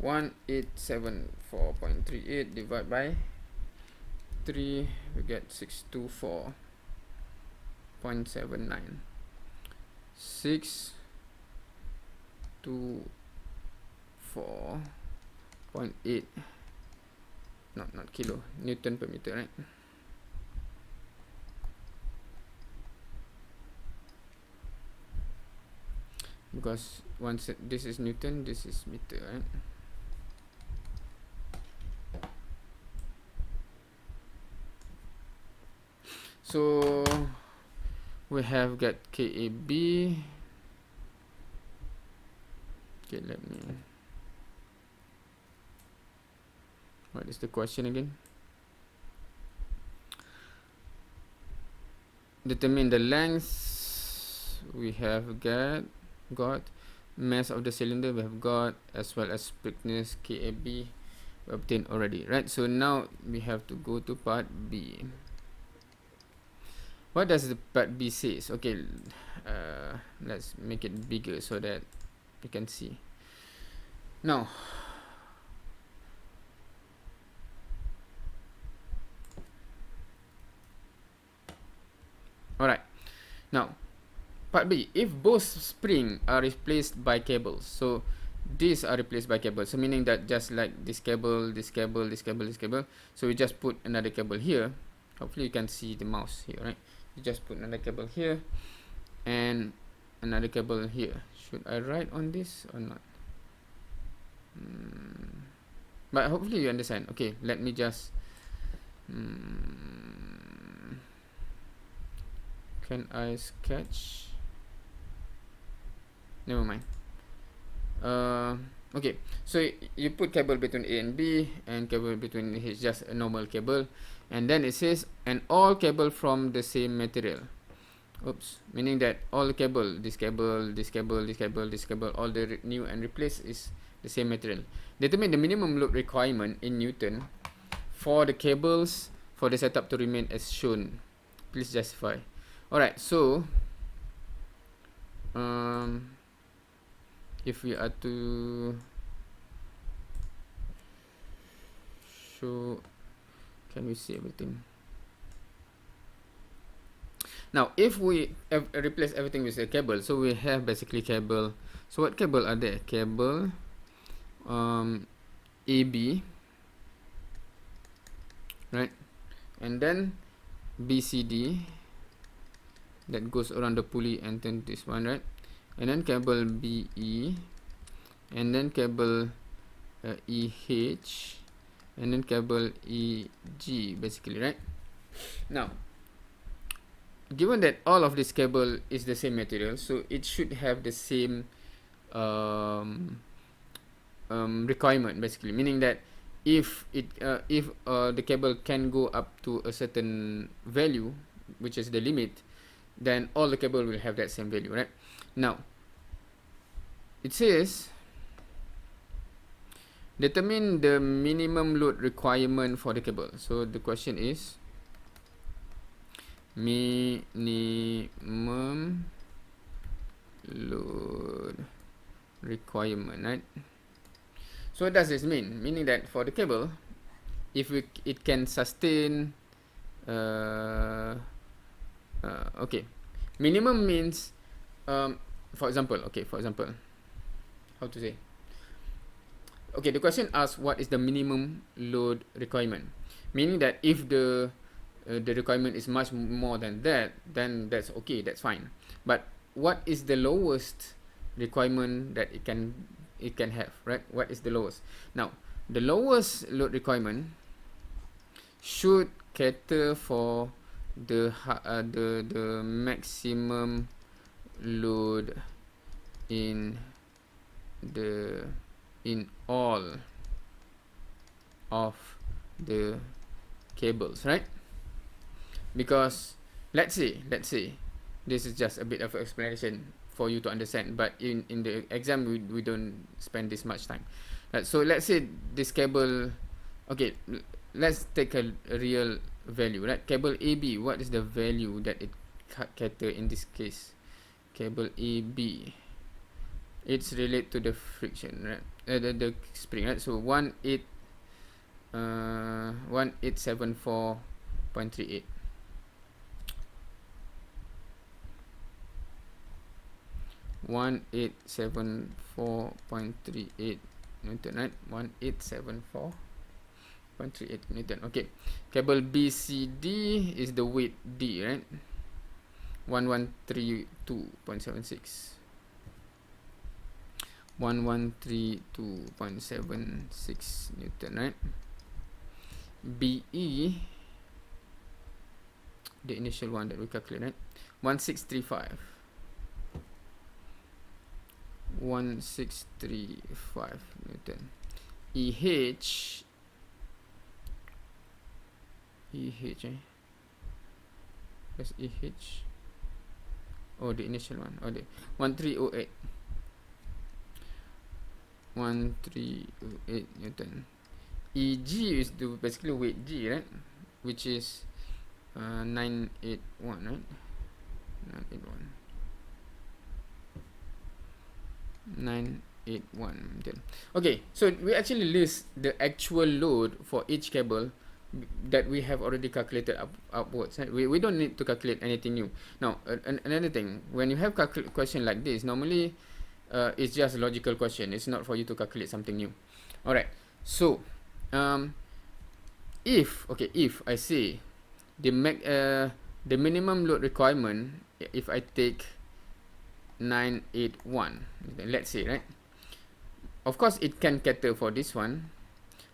1874.38 divided by 3, we get 624.79. 624.8, not kilo, Newton per meter, right? Because once this is Newton, this is meter, right? So we have got KAB. Okay, let me, what is the question again? Determine the length. We have got mass of the cylinder, we have got, as well as thickness KAB we obtained already, right? So now we have to go to part B. What does the part B says? Okay, let's make it bigger so that you can see. Now alright, Now, part B, if both spring are replaced by cables, so these are replaced by cables, so meaning that just like this cable, this cable, this cable, this cable, so we just put another cable here. Hopefully you can see the mouse here, right? You just put another cable here and another cable here. Should I write on this or not? But hopefully you understand. Okay, let me just can I sketch? Never mind. Okay, so you put cable between A and B and cable between H, just a normal cable, and then it says and all cable from the same material. Oops, meaning that all the cable, this cable, this cable, this cable, this cable, all the new and replace is the same material. Determine the minimum load requirement in Newton for the cables for the setup to remain as shown. Please justify. Alright, so if we are to show, can we see everything? Now, if we replace everything with a cable, so we have basically cable. So what cable are there? Cable AB, right? And then BCD that goes around the pulley, and then this one, right? And then cable BE, and then cable EH, and then cable EG, basically, right? Now, given that all of this cable is the same material, so it should have the same requirement, basically, meaning that if the cable can go up to a certain value, which is the limit, then all the cable will have that same value, right? Now, it says determine the minimum load requirement for the cable. So the question is minimum load requirement, right? So what does this mean? Meaning that for the cable, if it can sustain okay, minimum means for example, how to say, okay, the question asks what is the minimum load requirement, meaning that if the requirement is much more than that, then that's okay, that's fine. But what is the lowest requirement that it can have, right? What is the lowest? Now, the lowest load requirement should cater for the maximum load in all of the cables, right? Because let's say this is just a bit of an explanation for you to understand, but in the exam we don't spend this much time, right? So let's say this cable, okay, let's take a real value, right? Cable AB, what is the value that it cater in this case? Cable AB, it's related to the friction, right? The spring, right? So 1874.38. 1874.38 Newton, right? 1874.38 Newton. Okay, cable BCD is the weight D, right? 1132.76. 1132.76 Newton, right? BE, the initial one that we calculate, right? 1635. 1635 Newton. EH, Where's EH? Oh, the initial one. Oh, the 1308. 1308 Newton. EG is the basically weight G, right? Which is 981, right? 981. Okay, so we actually list the actual load for each cable that we have already calculated upwards, right? We don't need to calculate anything new. Now, another thing, when you have question like this, normally it's just a logical question. It's not for you to calculate something new. Alright, so if I say the minimum load requirement, if I take 981, let's say, right? Of course, it can cater for this one,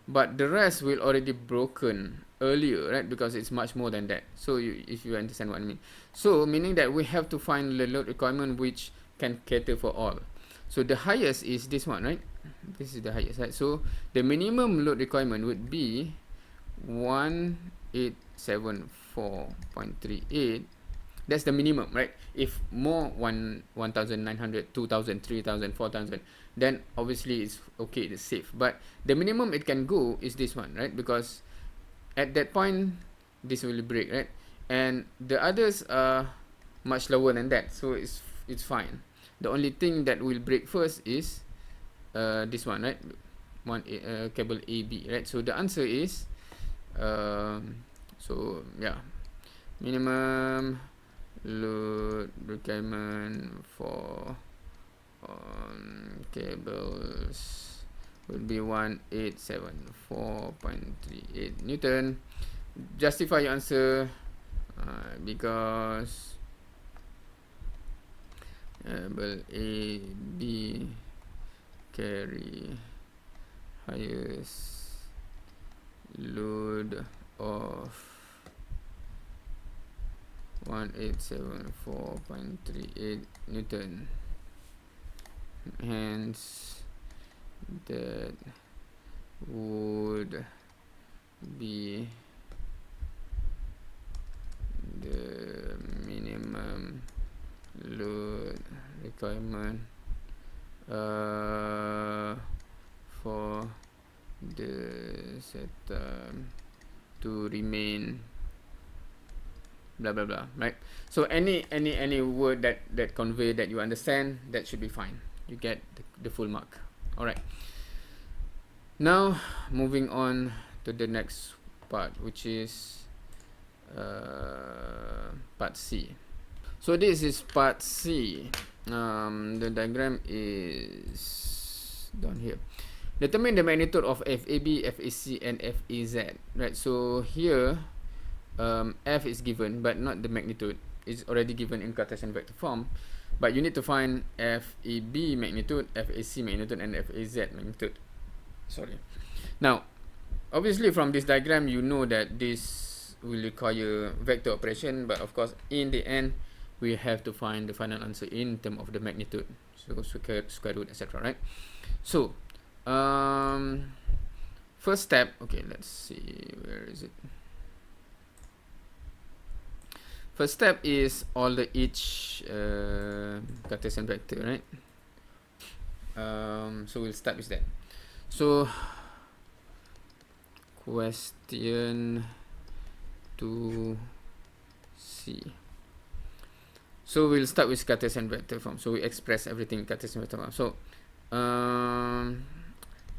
but the rest will already broken earlier, right? Because it's much more than that. So if you understand what I mean. So meaning that we have to find the load requirement which can cater for all. So the highest is this one, right? This is the highest, right? So the minimum load requirement would be 1874.38. That's the minimum, right? If more 1900, 2000, 3000, 4000, then obviously it's okay, it's safe. But the minimum it can go is this one, right? Because at that point this will break, right? And the others are much lower than that, so it's fine. The only thing that will break first is this one, right? Cable AB, right? So the answer is so yeah, minimum load requirement for cables would be 1874.38 Newton. Justify your answer because cable A, B carry highest load of 1874.38 Newton. Hence, that would be the minimum load requirement for the system to remain blah blah blah, right? So any word that convey that you understand, that should be fine. You get the full mark. All right. Now moving on to the next part, which is part C. So this is part C. The diagram is down here. Determine the magnitude of FAB, FAC, and FAZ. Right. So here, F is given, but not the magnitude. It's already given in Cartesian vector form. But you need to find FAB magnitude, FAC magnitude, and FAZ magnitude. Sorry. Now, obviously from this diagram, you know that this will require vector operation, but of course, in the end, we have to find the final answer in terms of the magnitude. So square root, etc. Right? So, first step. Okay, let's see, where is it? First step is all the each Cartesian vector, right? So we'll start with that. So question 2C. So we'll start with Cartesian vector form. So we express everything in Cartesian vector form. So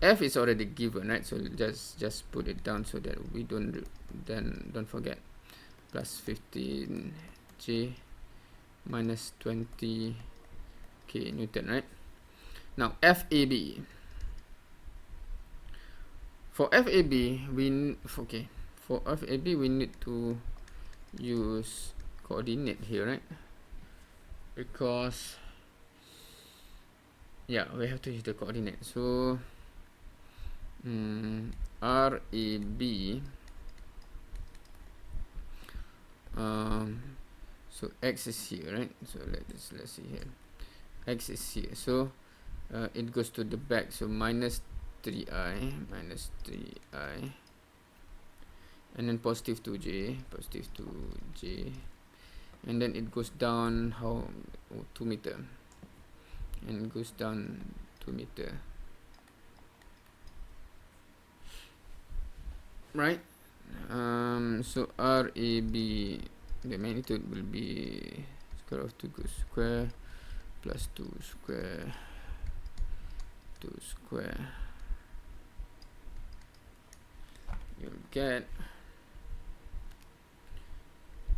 F is already given, right? So just put it down so that we don't forget. Plus 15J minus 20K Newton, right? Now FAB. For FAB, we need to use coordinate here, right? Because yeah, we have to use the coordinate. So RAB. So X is here, right? So let's see here. X is here. So it goes to the back. So minus 3i, and then positive 2j, and then it goes down 2 meter, and it goes down 2 meter, right? So RAB, the magnitude will be square of 2 square plus 2 square you'll get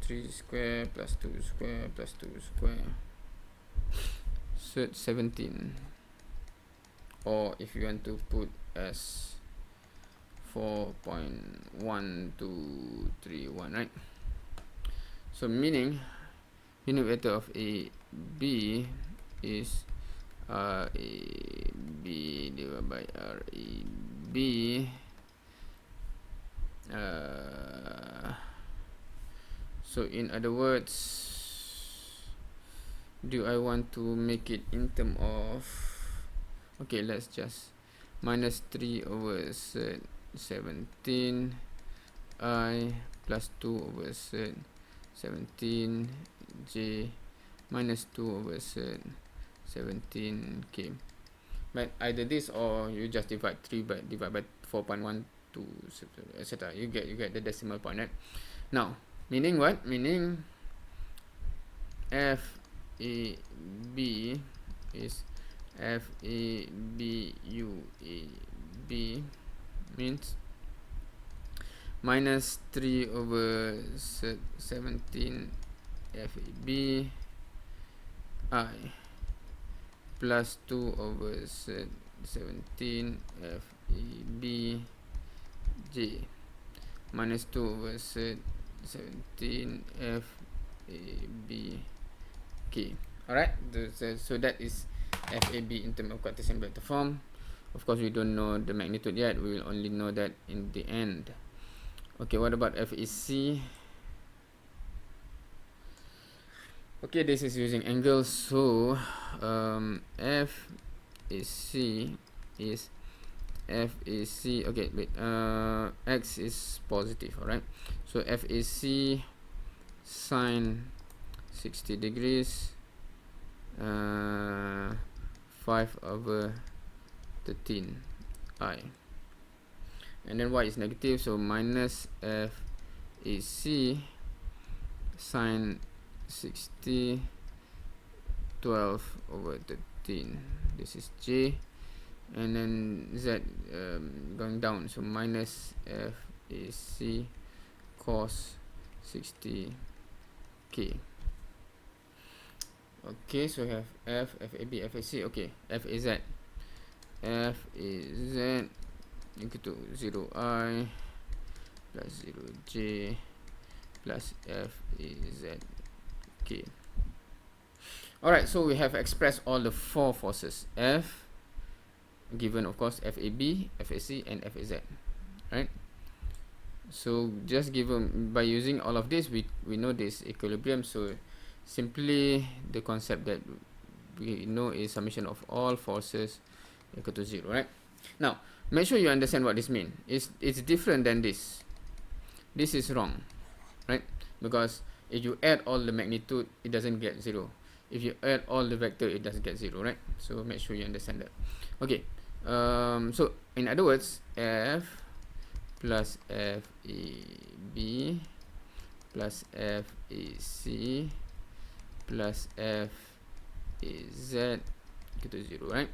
3 square plus 2 square plus 2 square. So 17. Or if you want to put as 4.1231, right? So meaning unit vector of A B is R A B divided by R A B. So in other words, do I want to make it in term of, okay, let's just minus 3 over 17 I plus 2 over 17 J minus 2 over 17 K. But either this or you just divide 3 by 4.12, etc. You get the decimal point, right? Now, meaning what? Meaning F A B is F A B U A B means minus 3 over 17 F A B I plus 2 over 17 F A B J minus 2 over 17 F A B K. Alright, so that is FAB in terms of Cartesian vector form. Of course, we don't know the magnitude yet. We will only know that in the end. Okay, what about FAC? Okay, this is using angles. So FAC is FAC. Okay, wait. X is positive. Alright. So FAC sine 60 degrees. 5 over 13 I, and then y is negative, so minus FAC sine 60 12 over 13. This is J, and then Z going down, so minus FAC cos 60 K. Okay, so we have F, FAB, FAC. Okay, FAZ. FAZ equal to 0I plus 0J plus FAZ. Okay. Alright, so we have expressed all the four forces. F, given of course FAB, FAC, and FAZ. Right? So just given by using all of this, we know this equilibrium. So simply the concept that we know is summation of all forces equal to 0, right? Now, make sure you understand what this means. It's different than this. This is wrong, right? Because if you add all the magnitude, it doesn't get 0. If you add all the vector, it doesn't get 0, right? So make sure you understand that. Okay. So in other words, F plus FAB plus FAC plus FAZ equal to 0, right?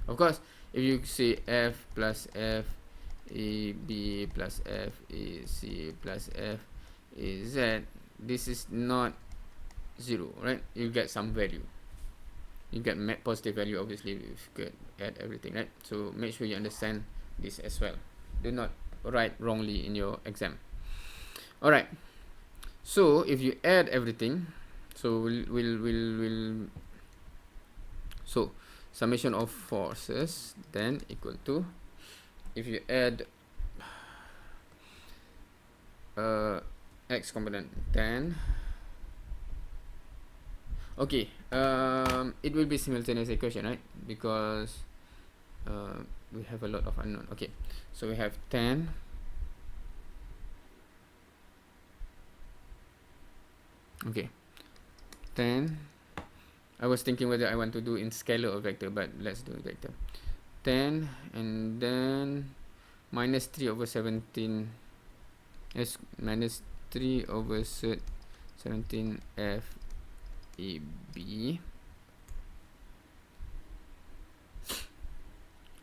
Of course, if you say F plus FAB plus FAC plus FAZ, this is not 0, right? You get some value. You get positive value, obviously, if you could add everything, right? So make sure you understand this as well. Do not write wrongly in your exam. Alright, so if you add everything, so so summation of forces then equal to, if you add x component 10, okay, it will be simultaneous equation, right? Because we have a lot of unknown. Okay, so we have 10 okay, 10. I was thinking whether I want to do in scalar or vector, but let's do vector. 10 and then minus 3 over 17 s minus 3 over 17 FAB.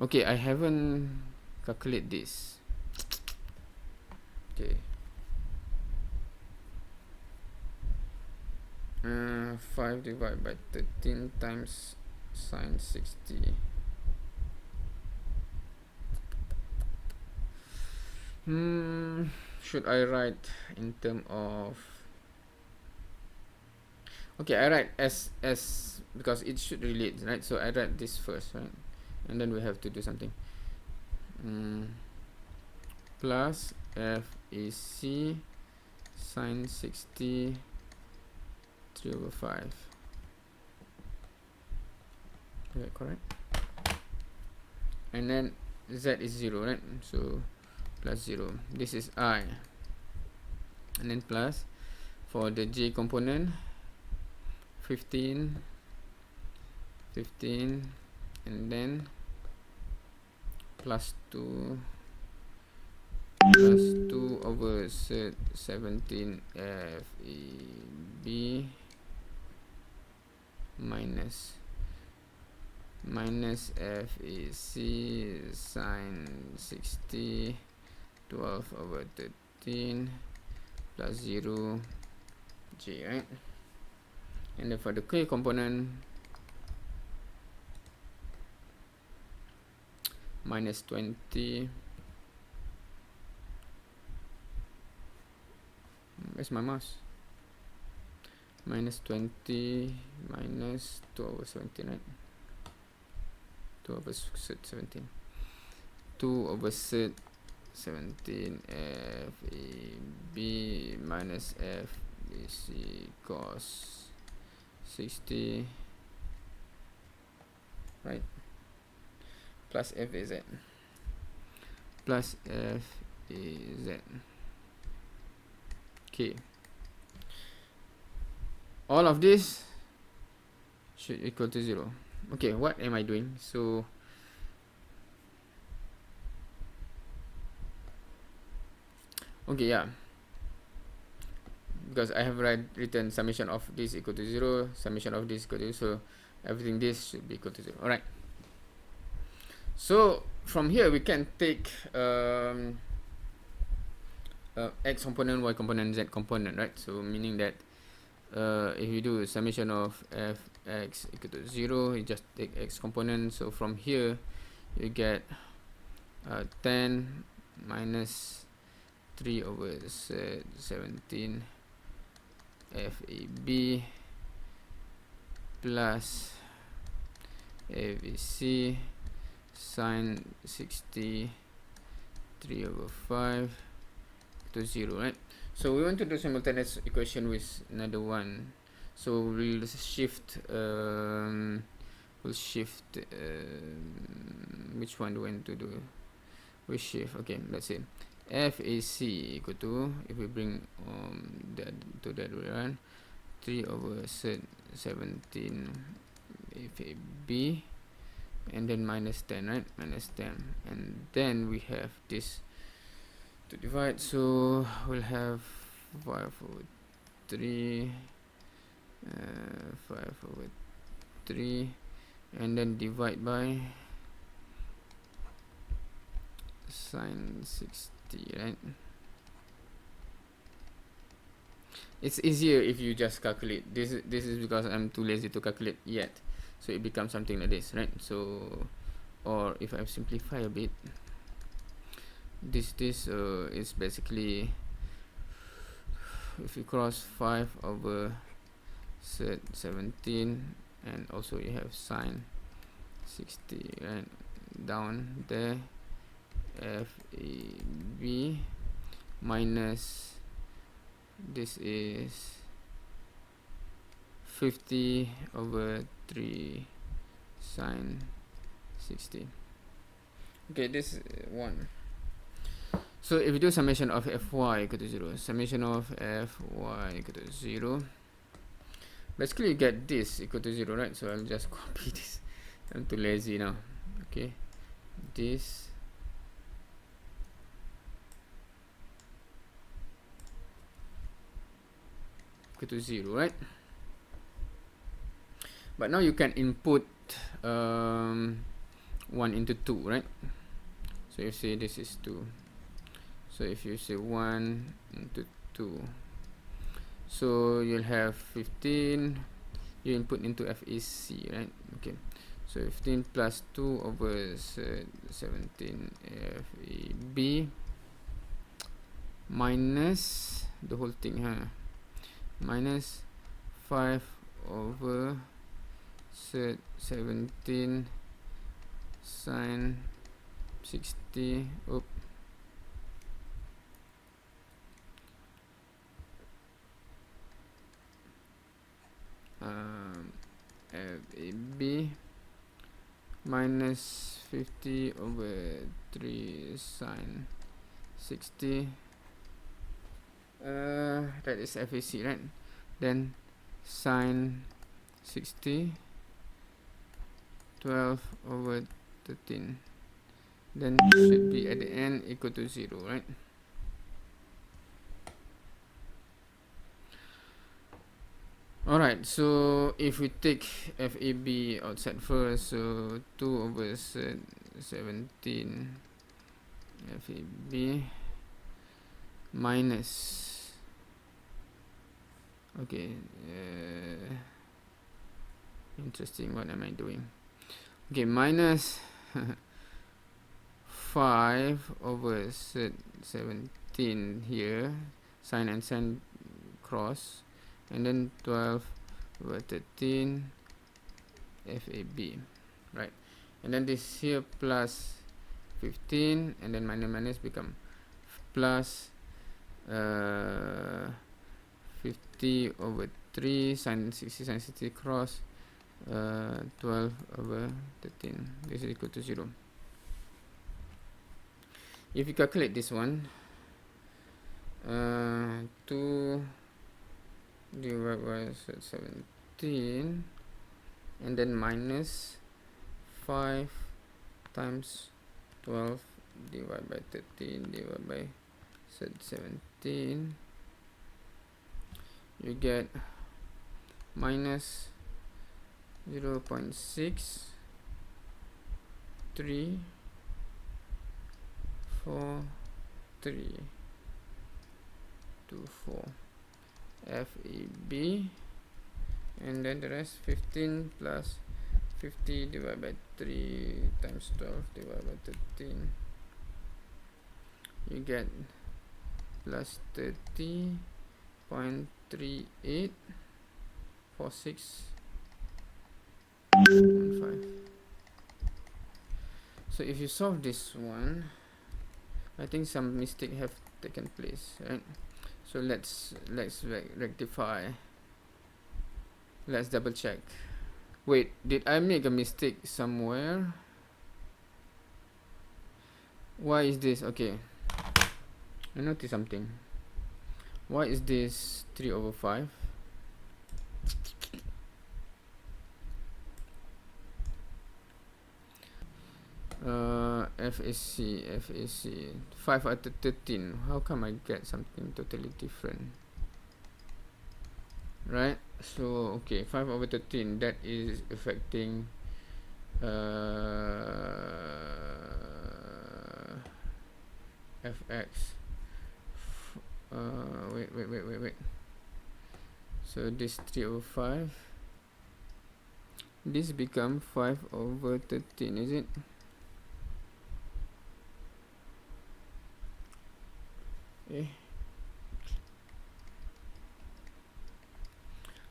Okay, I haven't calculated this. Okay. 5 divided by 13 times sine 60. Should I write in term of, okay, I write s because it should relate, right? So I write this first, right? And then we have to do something. Plus f is c sine 60 3/5. Is that correct? And then z is 0, right? So plus 0. This is I. And then plus for the j component 15, and then plus 2 over 17 f e b minus f e c sine 60 12 over 13 plus 0 j, right? And then for the k component minus 20. Where's my mouse? Minus 20 minus 2 over 17, right? 2 over 17. 2 over 17 f e b minus f e c cos 60, right? Plus f e z. Plus f e z. Okay. All of this should equal to 0. Okay, what am I doing? So okay, yeah, because I have written summation of this equal to 0, summation of this equal to 0, so everything this should be equal to 0. Alright, so from here we can take x component, y component, z component, right? So meaning that if you do summation of fx equal to 0, you just take x component. So from here you get 10 minus 3 over 17 FAB plus AVC sine 60 3 over 5 to 0, right? So we want to do simultaneous equation with another one. So we'll shift which one do we want to do? We shift, okay, let's see. FAC equal to, if we bring that to that way, 3 over 17 FAB, and then minus 10, right? Minus 10, and then we have this to divide, so we'll have 5 over 3, 5 over 3, and then divide by sine 60, right? It's easier if you just calculate. This is because I'm too lazy to calculate yet, so it becomes something like this, right? So, or if I simplify a bit, this is basically, if you cross 5 over 17, and also you have sine 60, right, down there, FAB minus, this is 50 over 3 sine 60. Okay, this is 1. So if you do summation of fy equal to 0, summation of fy equal to 0, basically you get this equal to 0, right? So I'll just copy this. I'm too lazy now. Okay, this equal to 0, right? But now you can input 1 into 2, right? So you say this is 2. So if you say 1 into 2, So you'll have 15, you input into FAC, right? Okay, so 15 plus 2 over 17 FAB minus the whole thing, minus 5 over 17 sine 60 FAB minus 50 over 3 sine 60, that is FAC, right? Then sine 60 12 over 13, then should be at the end equal to 0, right? Alright, so if we take FAB outside first, so 2 over 17 FAB minus, okay, interesting, what am I doing? Okay, minus 5 over 17 here, sine and sine cross, and then 12 over 13 FAB, right? And then this here plus 15, and then minus minus become plus 50 over 3 sine 60 sine 60 cross 12 over 13. This is equal to 0. If you calculate this one, 2 divided by 17, and then minus 5 times 12 divided by 13 divided by 17, you get minus 0.6343 24 FAB, and then the rest 15 plus 50 divided by 3 times 12 divided by 13, you get plus 30.384615. So if you solve this one, I think some mistake have taken place, right? So let's rectify. Let's double check. Wait, did I make a mistake somewhere? Why is this? Okay, I noticed something. Why is this 3 over 5? FAC 5 out of 13. How come I get something totally different? Right? So okay, 5 over 13, that is affecting fx. Wait. So this 3 over 5. This become 5 over 13, is it?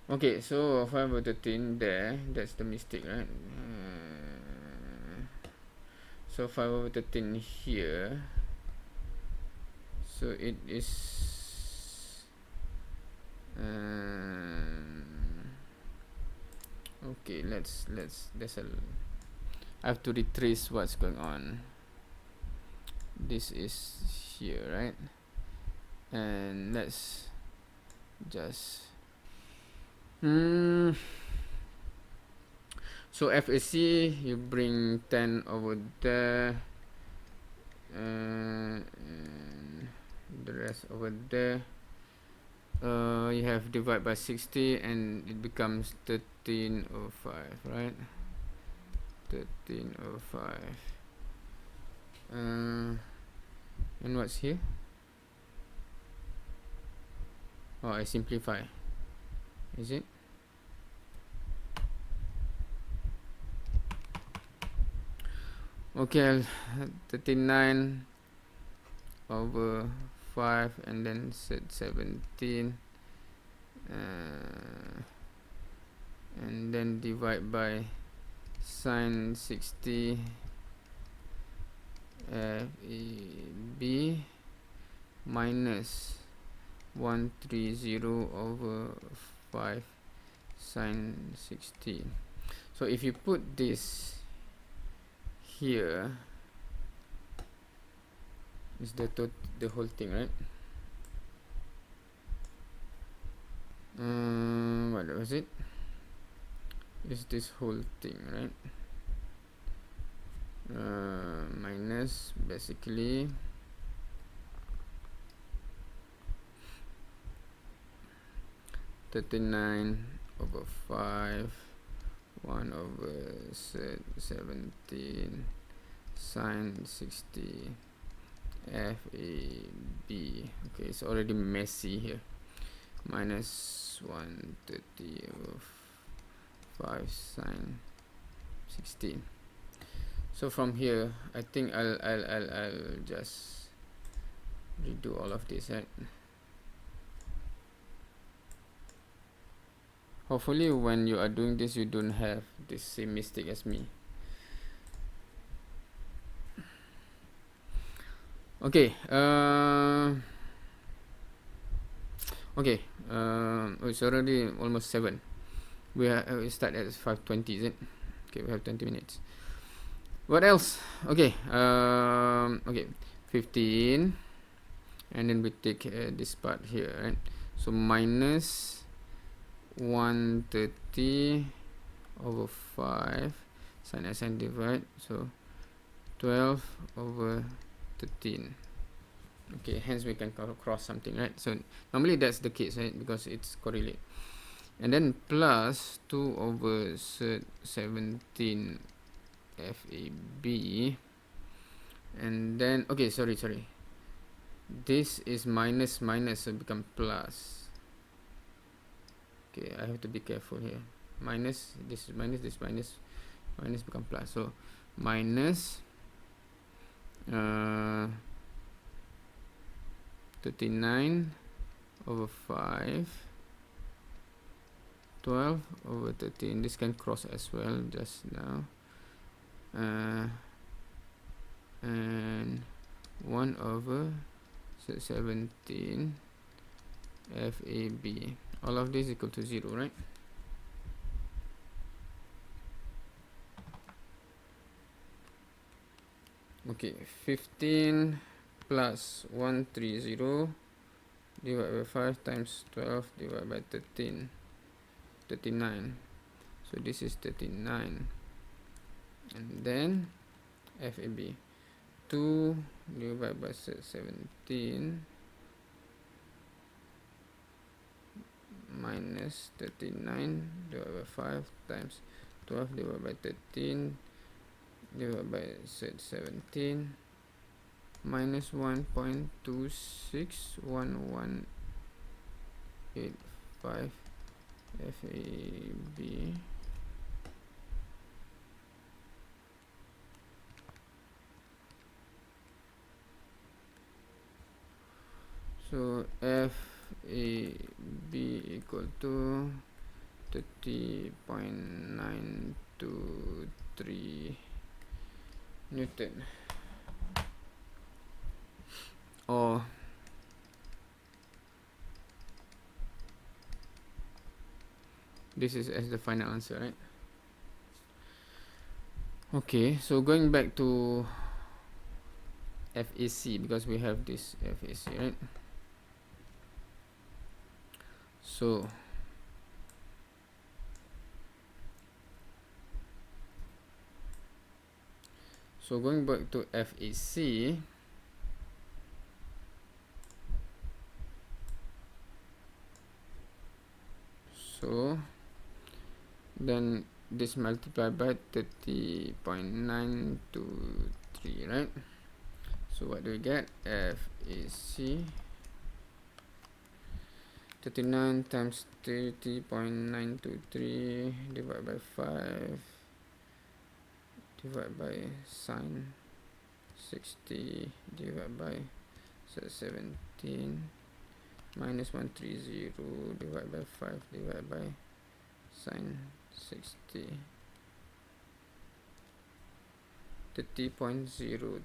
Okay, so 5 over 13 there, that's the mistake, right? So 5 over 13 here, so it is okay, let's I have to retrace what's going on. This is here, right? And let's just so FAC, you bring 10 over there, and the rest over there. You have divide by 60, and it becomes 13 over 5, right? 13 over 5. And what's here? or I simplify, is it? Okay, 39 over 5 and then set 17 and then divide by sine 60 FAB minus 130 over 5 sine 60. So if you put this here, is the whole thing, right? What was it? Is this whole thing, right? Minus basically (39 over 5) 1 over 17 sine 60 FAB. Okay, it's already messy here. Minus 130 over 5 sine 16. So from here, I think I'll just redo all of this, right? Hopefully when you are doing this, you don't have the same mistake as me. Okay, it's already almost 7. We start at 5:20, is it? Okay, we have 20 minutes. What else? Okay, okay, 15, and then we take this part here, right? So minus 130 over 5 sine s and divide, so 12 over 13. Okay, hence we can cross something, right? So normally that's the case, right? Because it's correlate. And then plus 2 over 17 FAB, and then okay, sorry, this is minus, so become plus. Okay, I have to be careful here. Minus, this is minus, this minus become plus. So minus 39 over 5, 12 over 13. This can cross as well just now. And 1 over 17 FAB. All of this equal to 0, right? Okay, 15 plus 130 divided by 5 times 12 divided by 13, 39. So this is 39. And then FAB, 2 divided by 17 minus 39 divided by 5 times 12 divided by 13 divided by 17 minus 1.261185 FAB. So FAB equal to 30.923 Newton, or this is as the final answer, right? Okay, so going back to FAC, because we have this FAC, right? So going back to FAC, so then this multiplied by 30.923, right? So what do we get? FAC 39 times 30.923 divided by 5 divided by sine 60 divided by 17 minus 130 divided by 5 divided by sine 60 30.02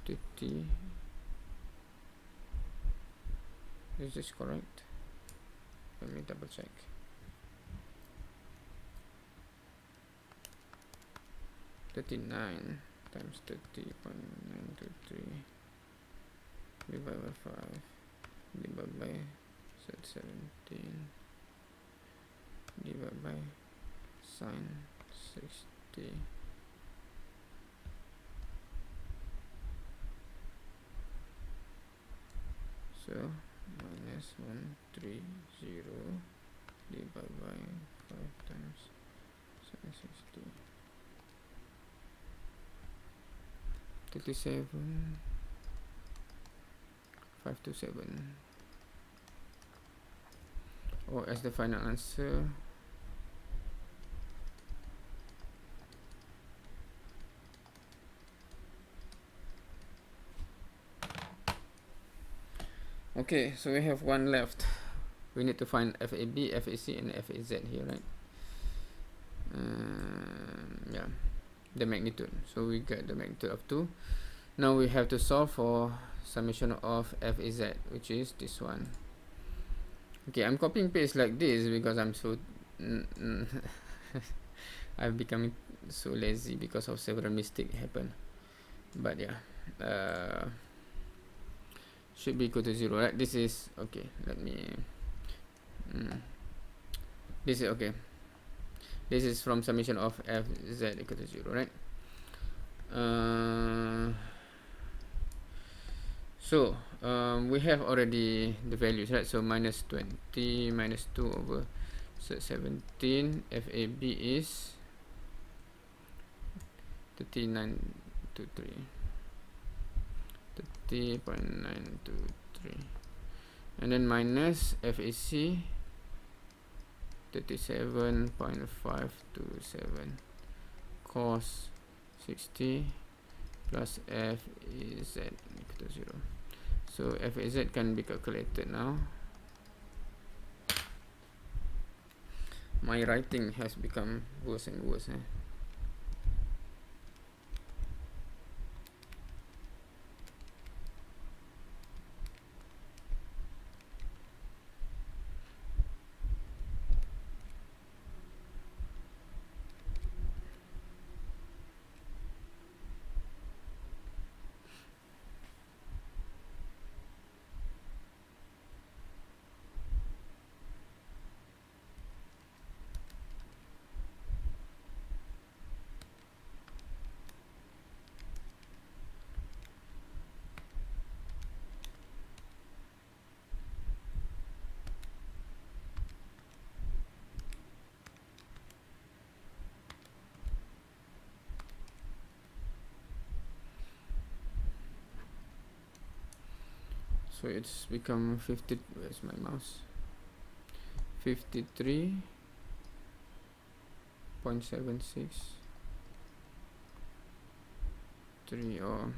30. Is this correct? Let me double check. (39) times 30.923 divided by 5 divided by 17 divided by sine 60 . So minus 130 divided by 5 times sine 60 37 527, or as the final answer okay. So we have one left. We need to find FAB, FAC and FAZ here, right? Yeah, the magnitude. So we get the magnitude of 2. Now we have to solve for summation of FAZ, which is this one. Okay, I'm copying paste like this because I'm so I've become so lazy because of several mistakes happen. But yeah, should be equal to 0, right? This is okay. Let me this is okay. This is from summation of FZ equal to 0, right? So we have already the values, right? So minus 20 minus 2 over 17. FAB is 3923 30.923, and then minus FAC 37.527 cos 60 plus FAZ equal to 0. So FAZ can be calculated now. My writing has become worse and worse. So it's become 50. Where's my mouse? 53.76 3 or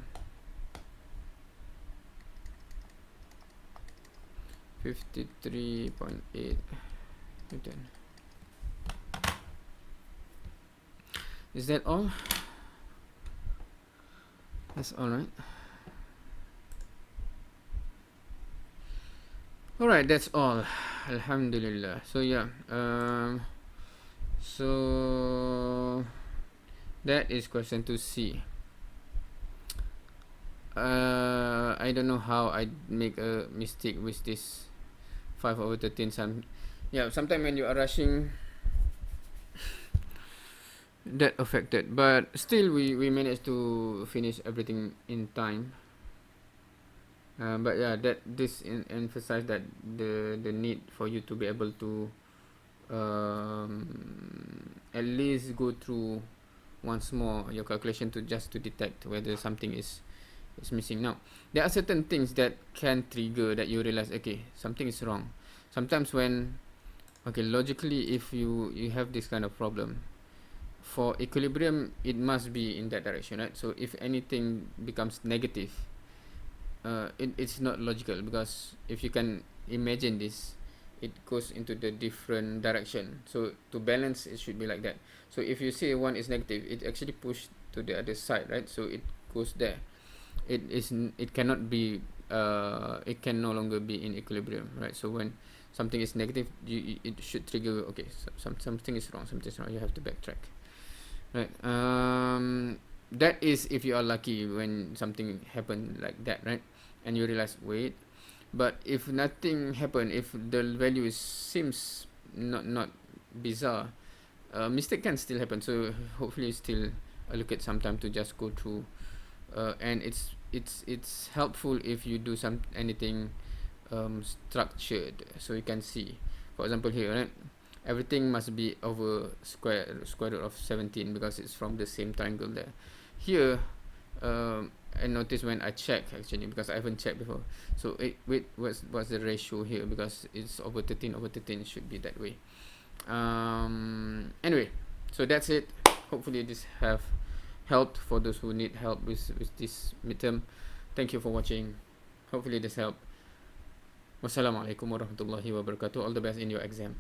53.8 Newton. Is that all? That's all, right? Alright, that's all. Alhamdulillah. So yeah, so that is question 2C. I don't know how I make a mistake with this 5 over 13. Sometimes when you are rushing, that affected, but still we managed to finish everything in time. But yeah, that this emphasize that the need for you to be able to at least go through once more your calculation to just to detect whether something is is missing. Now, there are certain things that can trigger that you realize, okay, something is wrong. Sometimes when, okay, logically, if you have this kind of problem, for equilibrium, it must be in that direction, right? So if anything becomes negative, it's not logical, because if you can imagine this, it goes into the different direction. So to balance, it should be like that. So if you say one is negative, it actually push to the other side, right? So it goes there. It cannot be, it can no longer be in equilibrium, right? So when something is negative, it should trigger, okay, something is wrong, something is wrong, you have to backtrack, right? That is if you are lucky when something happen like that, right? And you realize, wait, but if nothing happen, if the value seems not bizarre, mistake can still happen. So hopefully you still allocate some time to just go through, and it's helpful if you do anything structured, so you can see, for example here, right, everything must be over square root of 17, because it's from the same triangle there. Here, I notice when I check, actually, because I haven't checked before, so what's the ratio here, because it's over 13 over 13, it should be that way. Anyway, so that's it. Hopefully this have helped for those who need help with this midterm. Thank you for watching. Hopefully this helped. Wassalamualaikum warahmatullahi wabarakatuh. All the best in your exam.